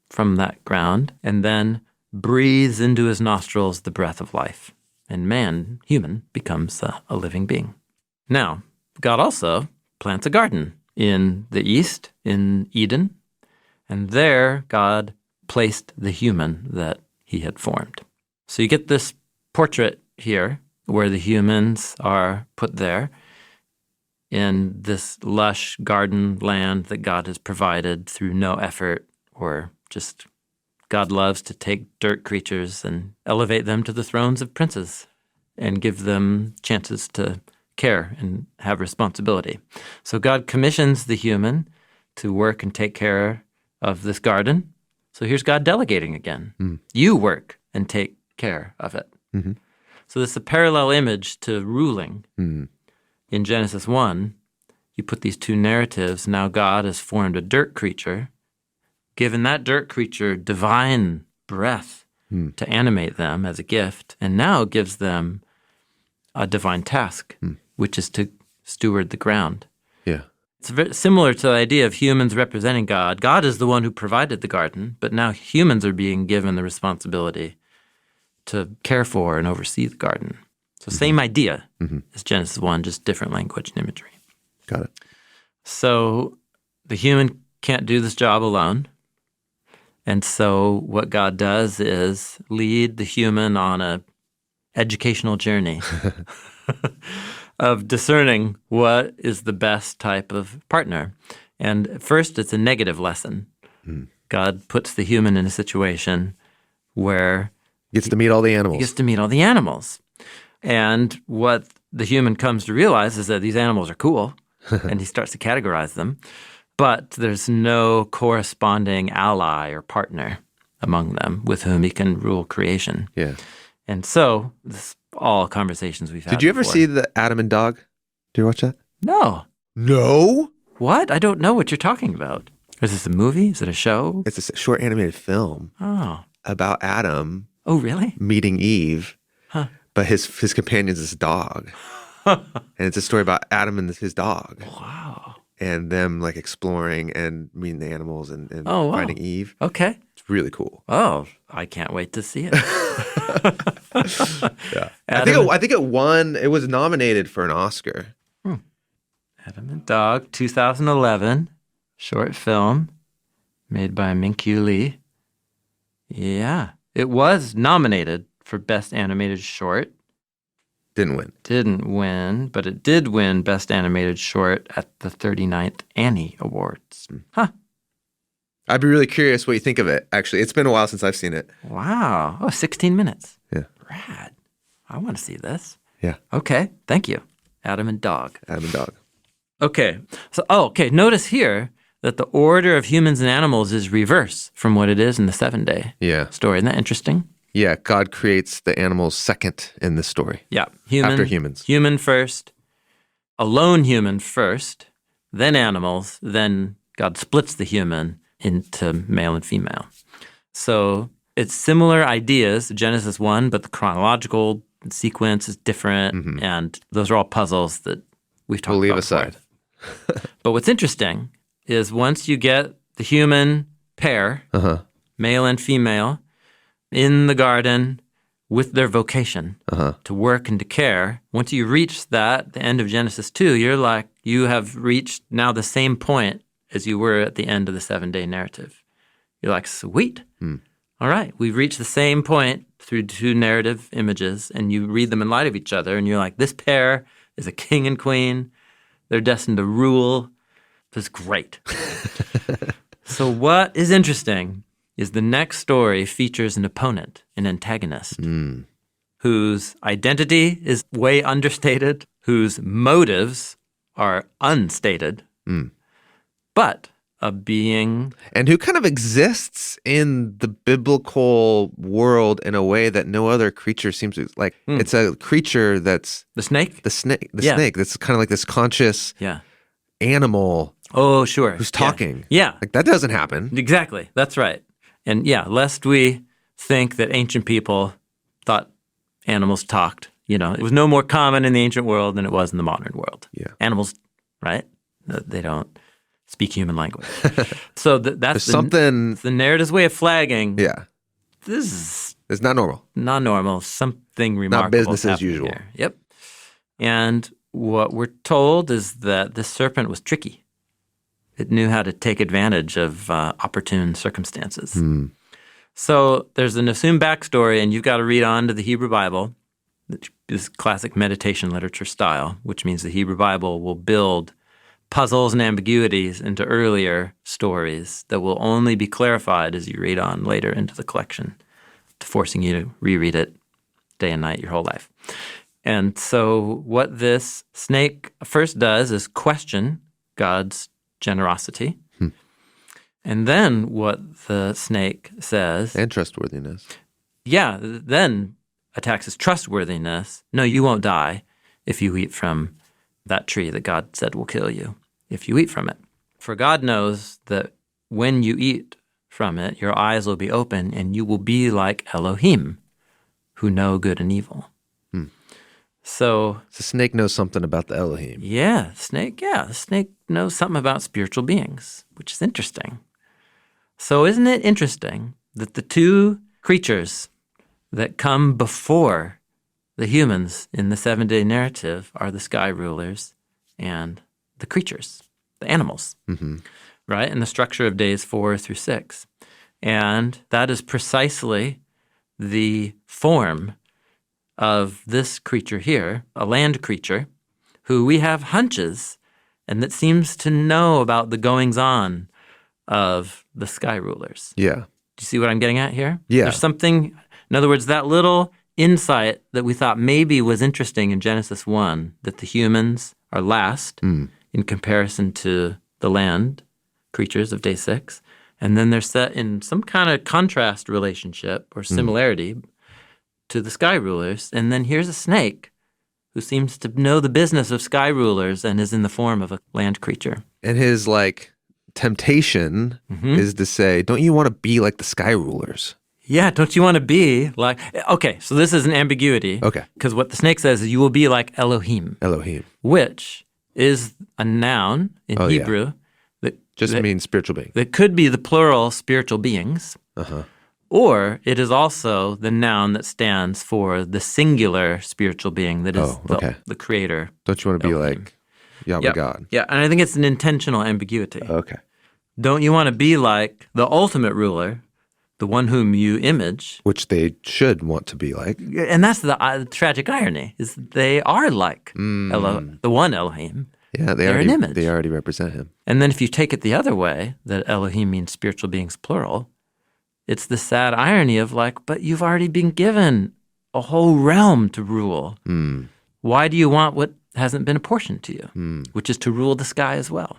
from that ground, and then breathes into his nostrils the breath of life. And man, human, becomes a living being. Now, God also plants a garden in the east, in Eden, and there God placed the human that he had formed. So you get this portrait here where the humans are put there in this lush garden land that God has provided through no effort, or just God loves to take dirt creatures and elevate them to the thrones of princes and give them chances to care and have responsibility. So God commissions the human to work and take care of this garden. So here's God delegating again. You work and take care of it. Mm-hmm. So this is a parallel image to ruling. In Genesis 1, you put these two narratives. Now God has formed a dirt creature, given that dirt creature divine breath to animate them as a gift, and now gives them a divine task, which is to steward the ground. Yeah. It's very similar to the idea of humans representing God. God is the one who provided the garden, but now humans are being given the responsibility to care for and oversee the garden. So same idea as Genesis 1, just different language and imagery. Got it. So the human can't do this job alone. And so what God does is lead the human on a educational journey of discerning what is the best type of partner. And first, it's a negative lesson. God puts the human in a situation where He gets to meet all the he animals. gets to meet all the animals. And what the human comes to realize is that these animals are cool, and he starts to categorize them. But there's no corresponding ally or partner among them with whom he can rule creation. Yeah. And so, this all conversations we've had. Did you ever before. see the Adam and Dog? Did you watch that? No. No. What? I don't know what you're talking about. Is this a movie? Is it a show? It's a short animated film Oh. about Adam Oh, really? meeting Eve, Huh. but his companion is this dog. And it's a story about Adam and his dog. Wow. And them like exploring and meeting the animals and Oh, wow. finding Eve. Okay. It's really cool. Oh, I can't wait to see it. Yeah. Adam, I think it won. It was nominated for an Oscar. Adam and Dog, 2011, short film made by Min-Kyu Lee. Yeah, it was nominated for Best Animated Short. Didn't win. Didn't win, but it did win Best Animated Short at the 39th Annie Awards. Huh. I'd be really curious what you think of it, actually. It's been a while since I've seen it. Wow. Oh, 16 minutes. Yeah. Rad. I want to see this. Yeah. Okay. Thank you. Adam and Dog. Adam and Dog. Okay. So, notice here that the order of humans and animals is reverse from what it is in the 7-day Yeah. story. Isn't that interesting? Yeah. God creates the animals second in this story. Yeah. Human, After humans. Human first, a lone human first, then animals, then God splits the human into male and female. So it's similar ideas, Genesis 1, but the chronological sequence is different, and those are all puzzles that we've talked about. We'll leave before. aside. But what's interesting is once you get the human pair, male and female, in the garden with their vocation to work and to care, once you reach that, the end of Genesis 2, you're like, you have reached now the same point as you were at the end of the 7-day narrative. You're like, sweet. All right, we've reached the same point through two narrative images, and you read them in light of each other, and you're like, this pair is a king and queen. They're destined to rule. That's great. So what is interesting is the next story features an opponent, an antagonist, whose identity is way understated, whose motives are unstated, but a being... And who kind of exists in the biblical world in a way that no other creature seems to... Like, it's a creature that's... The snake? The snake that's kind of like this conscious animal... Oh, sure. Who's talking. Yeah. Like, that doesn't happen. Exactly. That's right. And lest we think that ancient people thought animals talked, it was no more common in the ancient world than it was in the modern world. Yeah. Animals, right? They don't speak human language. So that's the narrative's way of flagging. Yeah. It's not normal. Not normal. Something remarkable. Not business as usual. Here. Yep. And what we're told is that this serpent was tricky. It knew how to take advantage of opportune circumstances. So there's an assumed backstory, and you've got to read on to the Hebrew Bible, this classic meditation literature style, which means the Hebrew Bible will build puzzles and ambiguities into earlier stories that will only be clarified as you read on later into the collection, forcing you to reread it day and night your whole life. And so what this snake first does is question God's generosity. And then what the snake says... And trustworthiness. Yeah, then attacks his trustworthiness. No, you won't die if you eat from that tree that God said will kill you, if you eat from it. For God knows that when you eat from it, your eyes will be open and you will be like Elohim, who know good and evil. So the snake knows something about the Elohim. Yeah, the snake knows something about spiritual beings, which is interesting. So isn't it interesting that the two creatures that come before the humans in the 7-day narrative are the sky rulers and the creatures, the animals, right? In the structure of days 4 through 6. And that is precisely the form of this creature here, a land creature, who we have hunches and that seems to know about the goings-on of the sky rulers. Yeah. Do you see what I'm getting at here? Yeah. There's something, in other words, that little insight that we thought maybe was interesting in Genesis 1, that the humans are last in comparison to the land creatures of day 6, and then they're set in some kind of contrast relationship or similarity to the sky rulers. And then here's a snake who seems to know the business of sky rulers and is in the form of a land creature. And his, temptation is to say, don't you want to be like the sky rulers? Yeah, don't you want to be like... Okay, so this is an ambiguity. Okay. Because what the snake says is you will be like Elohim. Elohim. Which is a noun in Hebrew. Yeah. That means spiritual being. That could be the plural spiritual beings. Or it is also the noun that stands for the singular spiritual being that is the creator. Don't you want to be Elohim. like Yahweh God? Yeah, and I think it's an intentional ambiguity. Okay. Don't you want to be like the ultimate ruler, the one whom you image? Which they should want to be like. And that's the tragic irony, is that they are like the one Elohim. Yeah, they're an image. They already represent him. And then if you take it the other way, that Elohim means spiritual beings plural, it's the sad irony of but you've already been given a whole realm to rule. Why do you want what hasn't been apportioned to you, which is to rule the sky as well?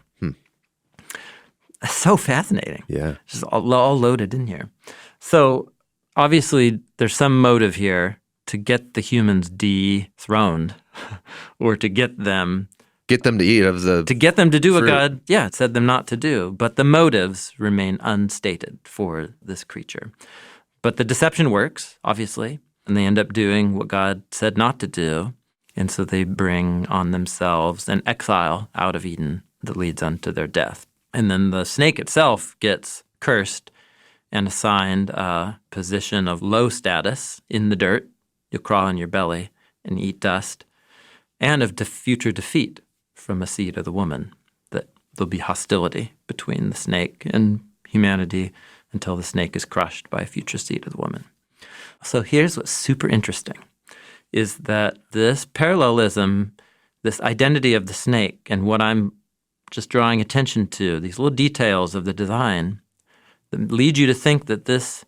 So fascinating. Yeah. Just all loaded in here. So obviously there's some motive here to get the humans dethroned or to get them get them to eat of the to get them to do what fruit. God, said them not to do. But the motives remain unstated for this creature. But the deception works, obviously, and they end up doing what God said not to do. And so they bring on themselves an exile out of Eden that leads unto their death. And then the snake itself gets cursed and assigned a position of low status in the dirt. You'll crawl on your belly and eat dust, and of future defeat from a seed of the woman, that there'll be hostility between the snake and humanity until the snake is crushed by a future seed of the woman. So here's what's super interesting, is that this parallelism, this identity of the snake, and what I'm just drawing attention to, these little details of the design that lead you to think that this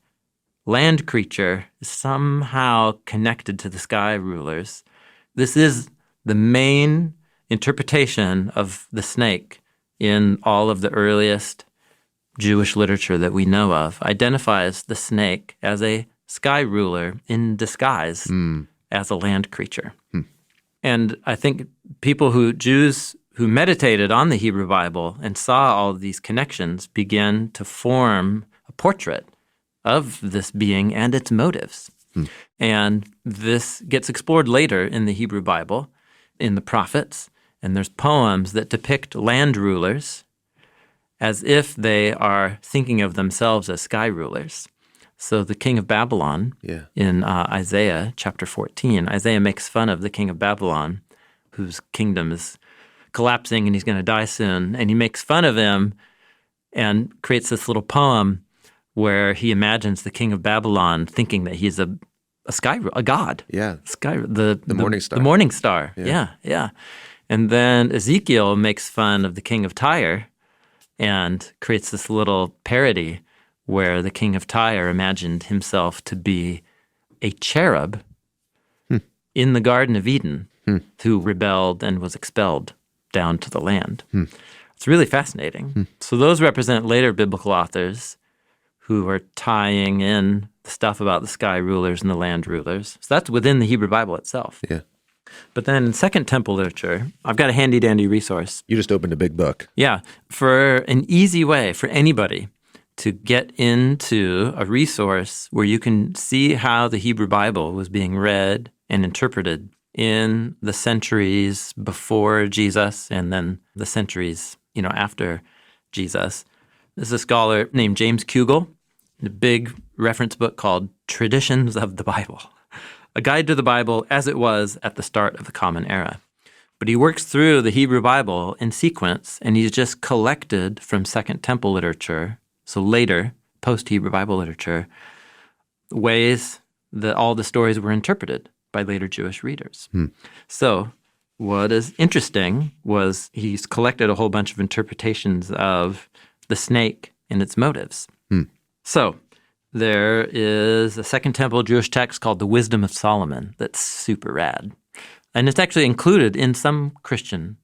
land creature is somehow connected to the sky rulers. This is the main interpretation of the snake in all of the earliest Jewish literature that we know of, identifies the snake as a sky ruler in disguise as a land creature. And I think Jews who meditated on the Hebrew Bible and saw all of these connections began to form a portrait of this being and its motives. And this gets explored later in the Hebrew Bible, in the prophets, and there's poems that depict land rulers as if they are thinking of themselves as sky rulers. So the king of Babylon, in Isaiah chapter 14, Isaiah makes fun of the king of Babylon, whose kingdom is collapsing and he's going to die soon. And he makes fun of him and creates this little poem where he imagines the king of Babylon thinking that he's a god. Yeah. The morning star. The morning star. Yeah. Yeah. And then Ezekiel makes fun of the king of Tyre and creates this little parody where the king of Tyre imagined himself to be a cherub in the Garden of Eden who rebelled and was expelled down to the land. It's really fascinating. So those represent later biblical authors who are tying in the stuff about the sky rulers and the land rulers. So that's within the Hebrew Bible itself. Yeah. But then in Second Temple literature, I've got a handy-dandy resource. You just opened a big book. Yeah, for an easy way for anybody to get into a resource where you can see how the Hebrew Bible was being read and interpreted in the centuries before Jesus and then the centuries, after Jesus. There's a scholar named James Kugel, in a big reference book called Traditions of the Bible, a guide to the Bible as it was at the start of the Common Era. But he works through the Hebrew Bible in sequence, and he's just collected from Second Temple literature, so later, post-Hebrew Bible literature, ways that all the stories were interpreted by later Jewish readers. So what is interesting was he's collected a whole bunch of interpretations of the snake and its motives. So there is a Second Temple Jewish text called the Wisdom of Solomon that's super rad. And it's actually included in some Christian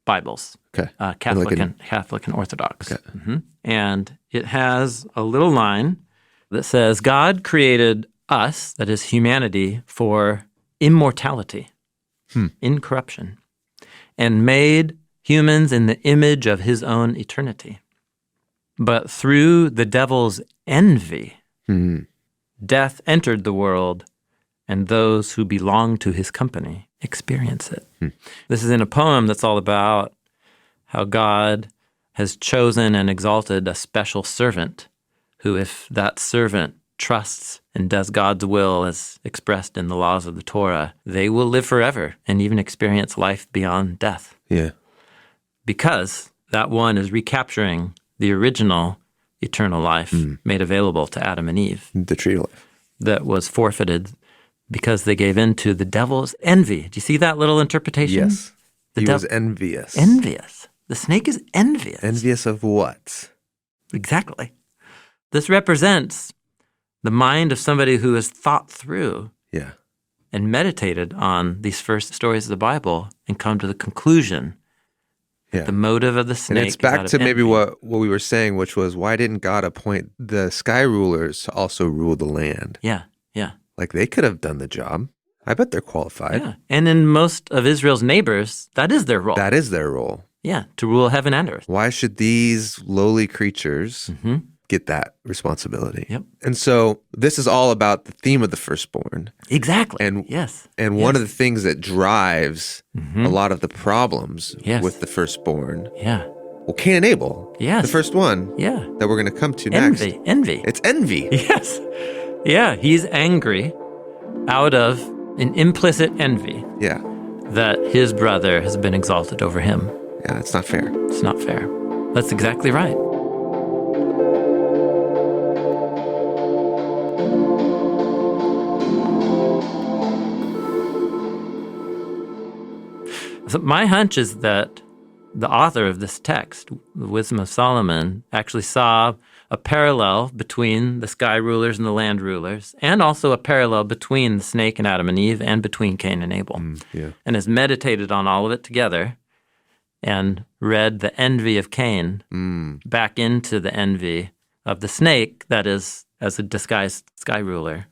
Bibles, Catholic and Orthodox. And it has a little line that says, God created us, that is humanity, for immortality, incorruption, and made humans in the image of his own eternity. But through the devil's envy, death entered the world, and those who belong to his company experience it. This is in a poem that's all about how God has chosen and exalted a special servant who, if that servant trusts and does God's will as expressed in the laws of the Torah, they will live forever and even experience life beyond death. Yeah. Because that one is recapturing the original eternal life made available to Adam and Eve. The tree of life. That was forfeited because they gave in to the devil's envy. Do you see that little interpretation? Yes. He was envious. Envious. The snake is envious. Envious of what? Exactly. This represents the mind of somebody who has thought through and meditated on these first stories of the Bible and come to the conclusion that the motive of the snake and it's back to maybe envy. what we were saying, which was, why didn't God appoint the sky rulers to also rule the land? Yeah. Like, they could have done the job. I bet they're qualified. Yeah. And in most of Israel's neighbors, that is their role. That is their role. Yeah, to rule heaven and earth. Why should these lowly creatures get that responsibility? Yep. And so this is all about the theme of the firstborn. Exactly. And yes. And one of the things that drives a lot of the problems with the firstborn. Yeah. Well, Cain and Abel. Yes. The first one. Yeah. That we're going to come to next. Envy. It's envy. Yes. Yeah. He's angry out of an implicit envy. Yeah. That his brother has been exalted over him. Yeah, it's not fair. It's not fair. That's exactly right. So my hunch is that the author of this text, the Wisdom of Solomon, actually saw a parallel between the sky rulers and the land rulers, and also a parallel between the snake and Adam and Eve and between Cain and Abel, and has meditated on all of it together and read the envy of Cain back into the envy of the snake, that is, as a disguised sky ruler,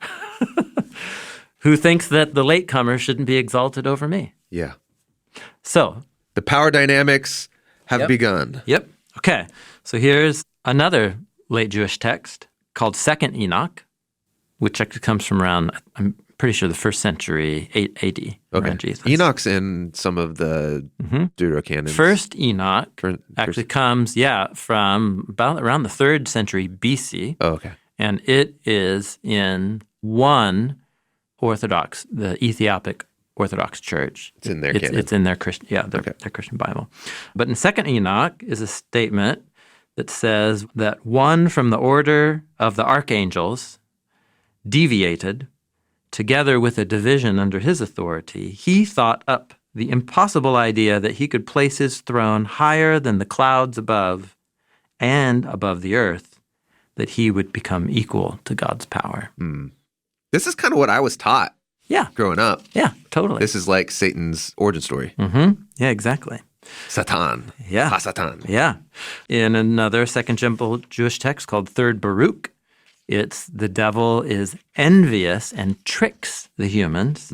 who thinks that the latecomer shouldn't be exalted over me. Yeah. So the power dynamics have begun. Yep. Okay. So here's another late Jewish text called Second Enoch, which actually comes from around, I'm pretty sure, the first century, 8 AD, around Jesus. Enoch's in some of the Deuterocanons. First Enoch actually comes, from about around the 3rd century BC. Oh, okay. And it is in one Orthodox, the Ethiopic Orthodox Church. It's in their canon. It's in their Christian, their Christian Bible. But in Second Enoch is a statement that says that one from the order of the archangels deviated, together with a division under his authority. He thought up the impossible idea that he could place his throne higher than the clouds above and above the earth, that he would become equal to God's power. This is kind of what I was taught. Yeah. Growing up. Yeah, totally. This is like Satan's origin story. Yeah, exactly. Satan. Yeah. Ha-Satan. Yeah. In another Second Temple Jewish text called Third Baruch, it's the devil is envious and tricks the humans,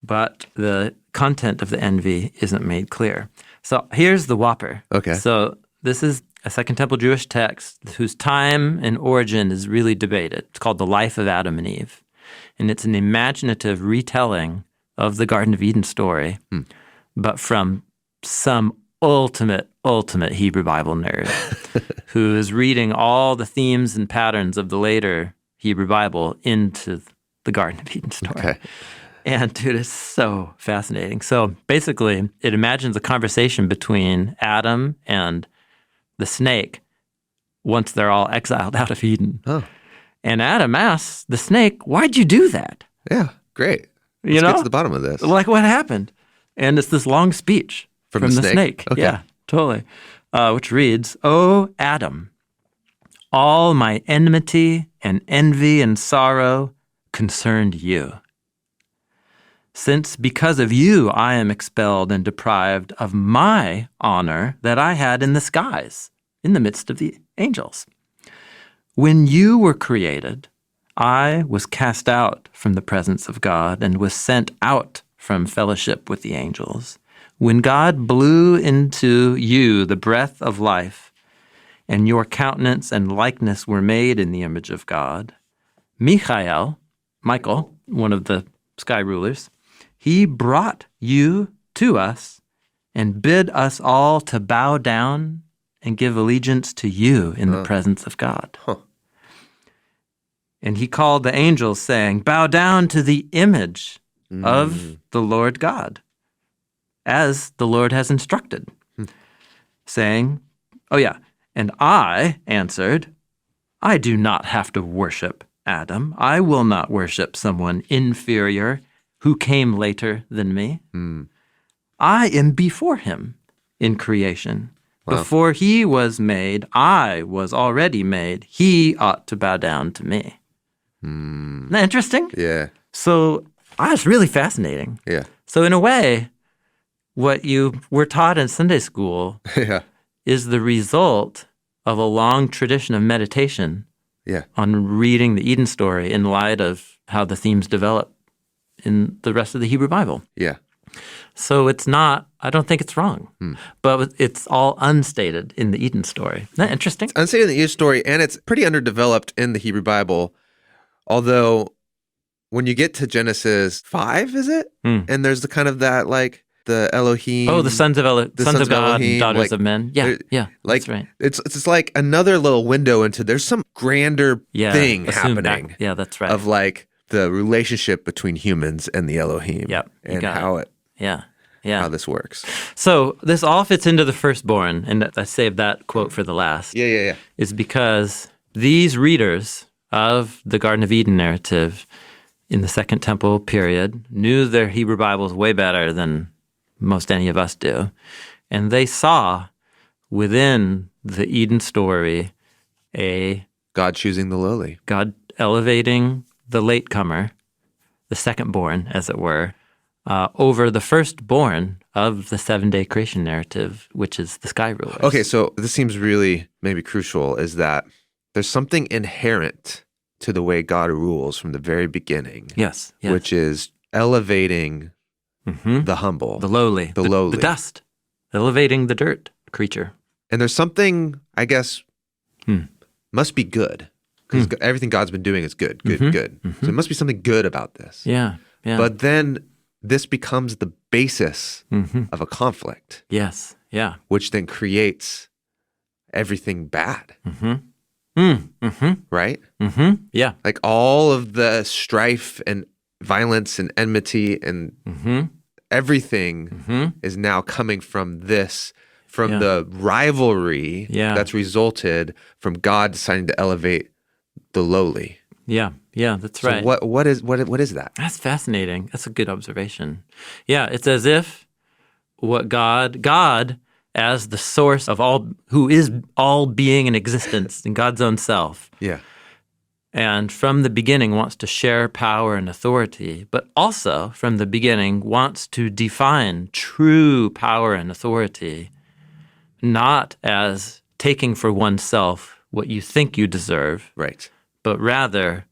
but the content of the envy isn't made clear. So here's the whopper. Okay. So this is a Second Temple Jewish text whose time and origin is really debated. It's called The Life of Adam and Eve. And it's an imaginative retelling of the Garden of Eden story, but from some ultimate Hebrew Bible nerd who is reading all the themes and patterns of the later Hebrew Bible into the Garden of Eden story. Okay. And dude, it's so fascinating. So basically, it imagines a conversation between Adam and the snake once they're all exiled out of Eden. Oh. And Adam asks the snake, "Why'd you do that?" Yeah, great. Let's get to the bottom of this. Like, what happened? And it's this long speech from the snake. Okay. Yeah, totally. Which reads, "O Adam, all my enmity and envy and sorrow concerned you. Since because of you I am expelled and deprived of my honor that I had in the skies, in the midst of the angels. When you were created, I was cast out from the presence of God and was sent out from fellowship with the angels. When God blew into you the breath of life, and your countenance and likeness were made in the image of God, Michael, one of the sky rulers, he brought you to us and bid us all to bow down and give allegiance to you in the presence of God. And he called the angels, saying, bow down to the image of the Lord God, as the Lord has instructed, saying, and I answered, I do not have to worship Adam. I will not worship someone inferior who came later than me. I am before him in creation. Wow. Before he was made, I was already made. He ought to bow down to me. Isn't that interesting? Yeah. So it's really fascinating. Yeah. So in a way, what you were taught in Sunday school is the result of a long tradition of meditation on reading the Eden story in light of how the themes develop in the rest of the Hebrew Bible. Yeah. So it's not, I don't think it's wrong, but it's all unstated in the Eden story. Isn't that interesting? Unstated in the Eden story, and it's pretty underdeveloped in the Hebrew Bible, although when you get to Genesis 5, is it? And there's the kind of that, like, the Elohim. Oh, the sons of God, Elohim, and daughters like, of men. Yeah, like, that's right. It's like another little window into there's some grander thing happening. Yeah, that's right. Of like the relationship between humans and the Elohim. Yep, and how it. Yeah. How this works. So this all fits into the firstborn, and I saved that quote for the last. Yeah. Is because these readers of the Garden of Eden narrative in the Second Temple period knew their Hebrew Bibles way better than most any of us do. And they saw within the Eden story a God choosing the lowly. God elevating the latecomer, the secondborn, as it were, over the firstborn of the 7-day creation narrative, which is the sky rulers. Okay, so this seems really maybe crucial, is that there's something inherent to the way God rules from the very beginning. Yes. Which is elevating the humble. The lowly. The lowly. The dust. Elevating the dirt creature. And there's something, I guess, must be good. Because everything God's been doing is good. So there must be something good about this. Yeah. But then this becomes the basis of a conflict. Yes. Yeah. Which then creates everything bad. Right? Yeah. Like all of the strife and violence and enmity and everything is now coming from this, from the rivalry that's resulted from God deciding to elevate the lowly. Yeah, that's right. So what is that? That's fascinating. That's a good observation. Yeah, it's as if what God as the source of all, who is all being and existence in God's own self. Yeah. And from the beginning wants to share power and authority, but also from the beginning wants to define true power and authority, not as taking for oneself what you think you deserve, right, but rather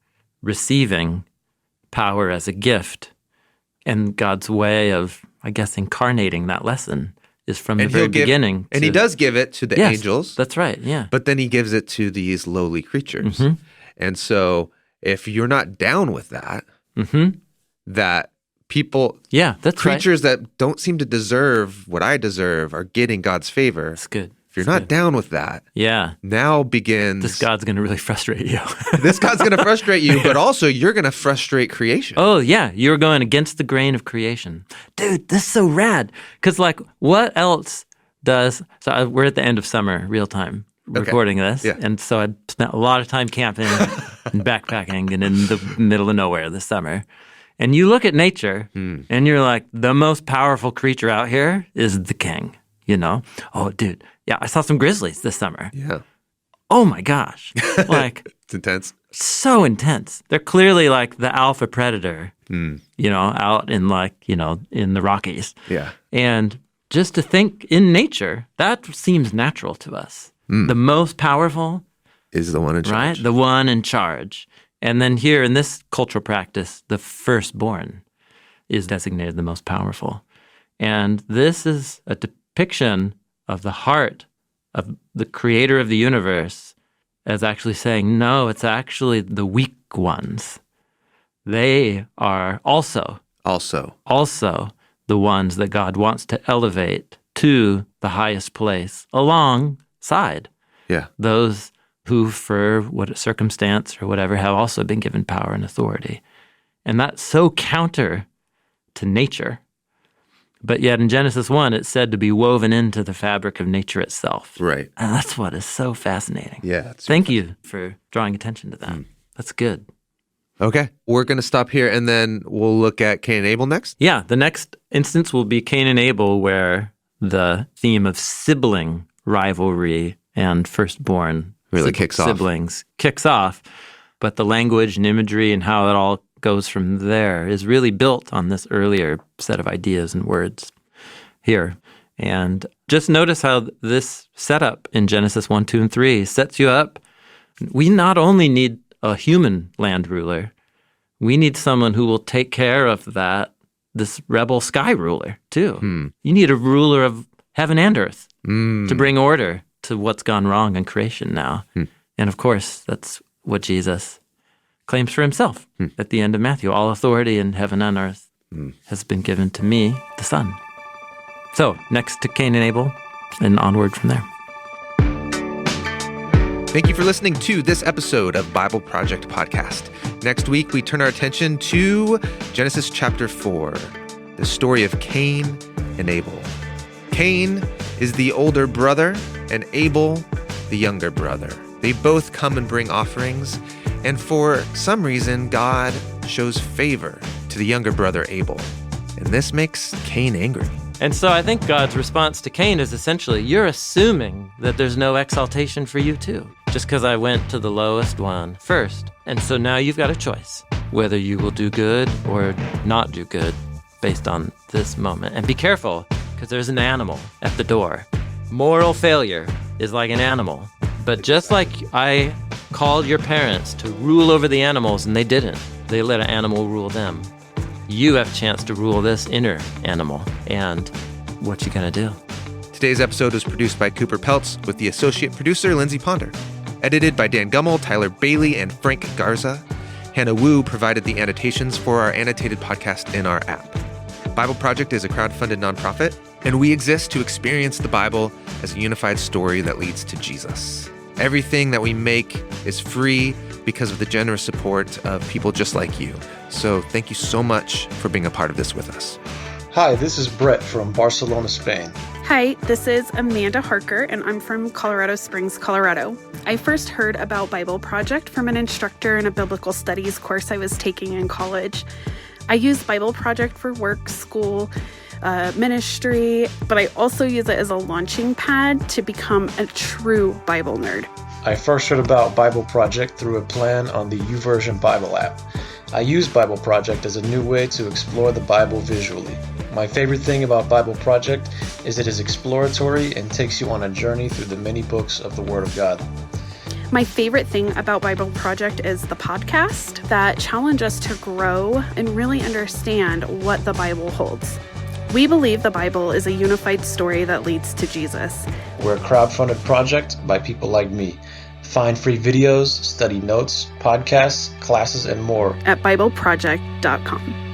receiving power as a gift. And God's way of, I guess, incarnating that lesson is from the very beginning. And he does give it to the angels. That's right, yeah. But then he gives it to these lowly creatures. And so if you're not down with that, that people, creatures that don't seem to deserve what I deserve are getting God's favor. That's good. If you're not down with that, now begins... This God's going to really frustrate you. This God's going to frustrate you, but also you're going to frustrate creation. Oh, yeah. You're going against the grain of creation. Dude, this is so rad. Because, like, what else does... So we're at the end of summer, real time, recording this. Yeah. And so I spent a lot of time camping and backpacking and in the middle of nowhere this summer. And you look at nature and you're like, the most powerful creature out here is the king, you know? Oh, dude. Yeah, I saw some grizzlies this summer. Yeah. Oh my gosh. Like, it's intense. So intense. They're clearly like the alpha predator, you know, out in like, you know, in the Rockies. Yeah. And just to think in nature, that seems natural to us. The most powerful is the one in charge. Right? The one in charge. And then here in this cultural practice, the firstborn is designated the most powerful. And this is a depiction of the heart of the creator of the universe as actually saying, no, it's actually the weak ones. They are also the ones that God wants to elevate to the highest place alongside those who, for what circumstance or whatever, have also been given power and authority. And that's so counter to nature. But yet in Genesis 1, it's said to be woven into the fabric of nature itself. Right. And that's what is so fascinating. Yeah. Thank you for drawing attention to that. That's good. Okay. We're going to stop here and then we'll look at Cain and Abel next. Yeah. The next instance will be Cain and Abel, where the theme of sibling rivalry and firstborn really kicks off. But the language and imagery and how it all goes from there is really built on this earlier set of ideas and words here. And just notice how this setup in Genesis 1, 2, and 3 sets you up. We not only need a human land ruler, We need someone who will take care of this rebel sky ruler, too. You need a ruler of heaven and earth to bring order to what's gone wrong in creation now. And of course, that's what Jesus claims for himself at the end of Matthew. All authority in heaven and earth has been given to me, the Son. So, next to Cain and Abel, and onward from there. Thank you for listening to this episode of Bible Project Podcast. Next week, we turn our attention to Genesis chapter 4, the story of Cain and Abel. Cain is the older brother, and Abel, the younger brother. They both come and bring offerings, and for some reason, God shows favor to the younger brother Abel. And this makes Cain angry. And so I think God's response to Cain is essentially, you're assuming that there's no exaltation for you too, just because I went to the lowest one first. And so now you've got a choice, whether you will do good or not do good based on this moment. And be careful, because there's an animal at the door. Moral failure is like an animal. But just like I called your parents to rule over the animals and they didn't, they let an animal rule them. You have a chance to rule this inner animal. And what you gonna do? Today's episode was produced by Cooper Peltz with the associate producer Lindsay Ponder. Edited by Dan Gummel, Tyler Bailey, and Frank Garza. Hannah Wu provided the annotations for our annotated podcast in our app. Bible Project is a crowd-funded nonprofit, and we exist to experience the Bible as a unified story that leads to Jesus. Everything that we make is free because of the generous support of people just like you. So thank you so much for being a part of this with us. Hi, this is Brett from Barcelona, Spain. Hi, this is Amanda Harker, and I'm from Colorado Springs, Colorado. I first heard about Bible Project from an instructor in a biblical studies course I was taking in college. I use Bible Project for work, school, ministry, but I also use it as a launching pad to become a true Bible nerd. I first heard about Bible Project through a plan on the YouVersion Bible app. I use Bible Project as a new way to explore the Bible visually. My favorite thing about Bible Project is it is exploratory and takes you on a journey through the many books of the Word of God. My favorite thing about Bible Project is the podcast that challenge us to grow and really understand what the Bible holds. We believe the Bible is a unified story that leads to Jesus. We're a crowd-funded project by people like me. Find free videos, study notes, podcasts, classes, and more at BibleProject.com.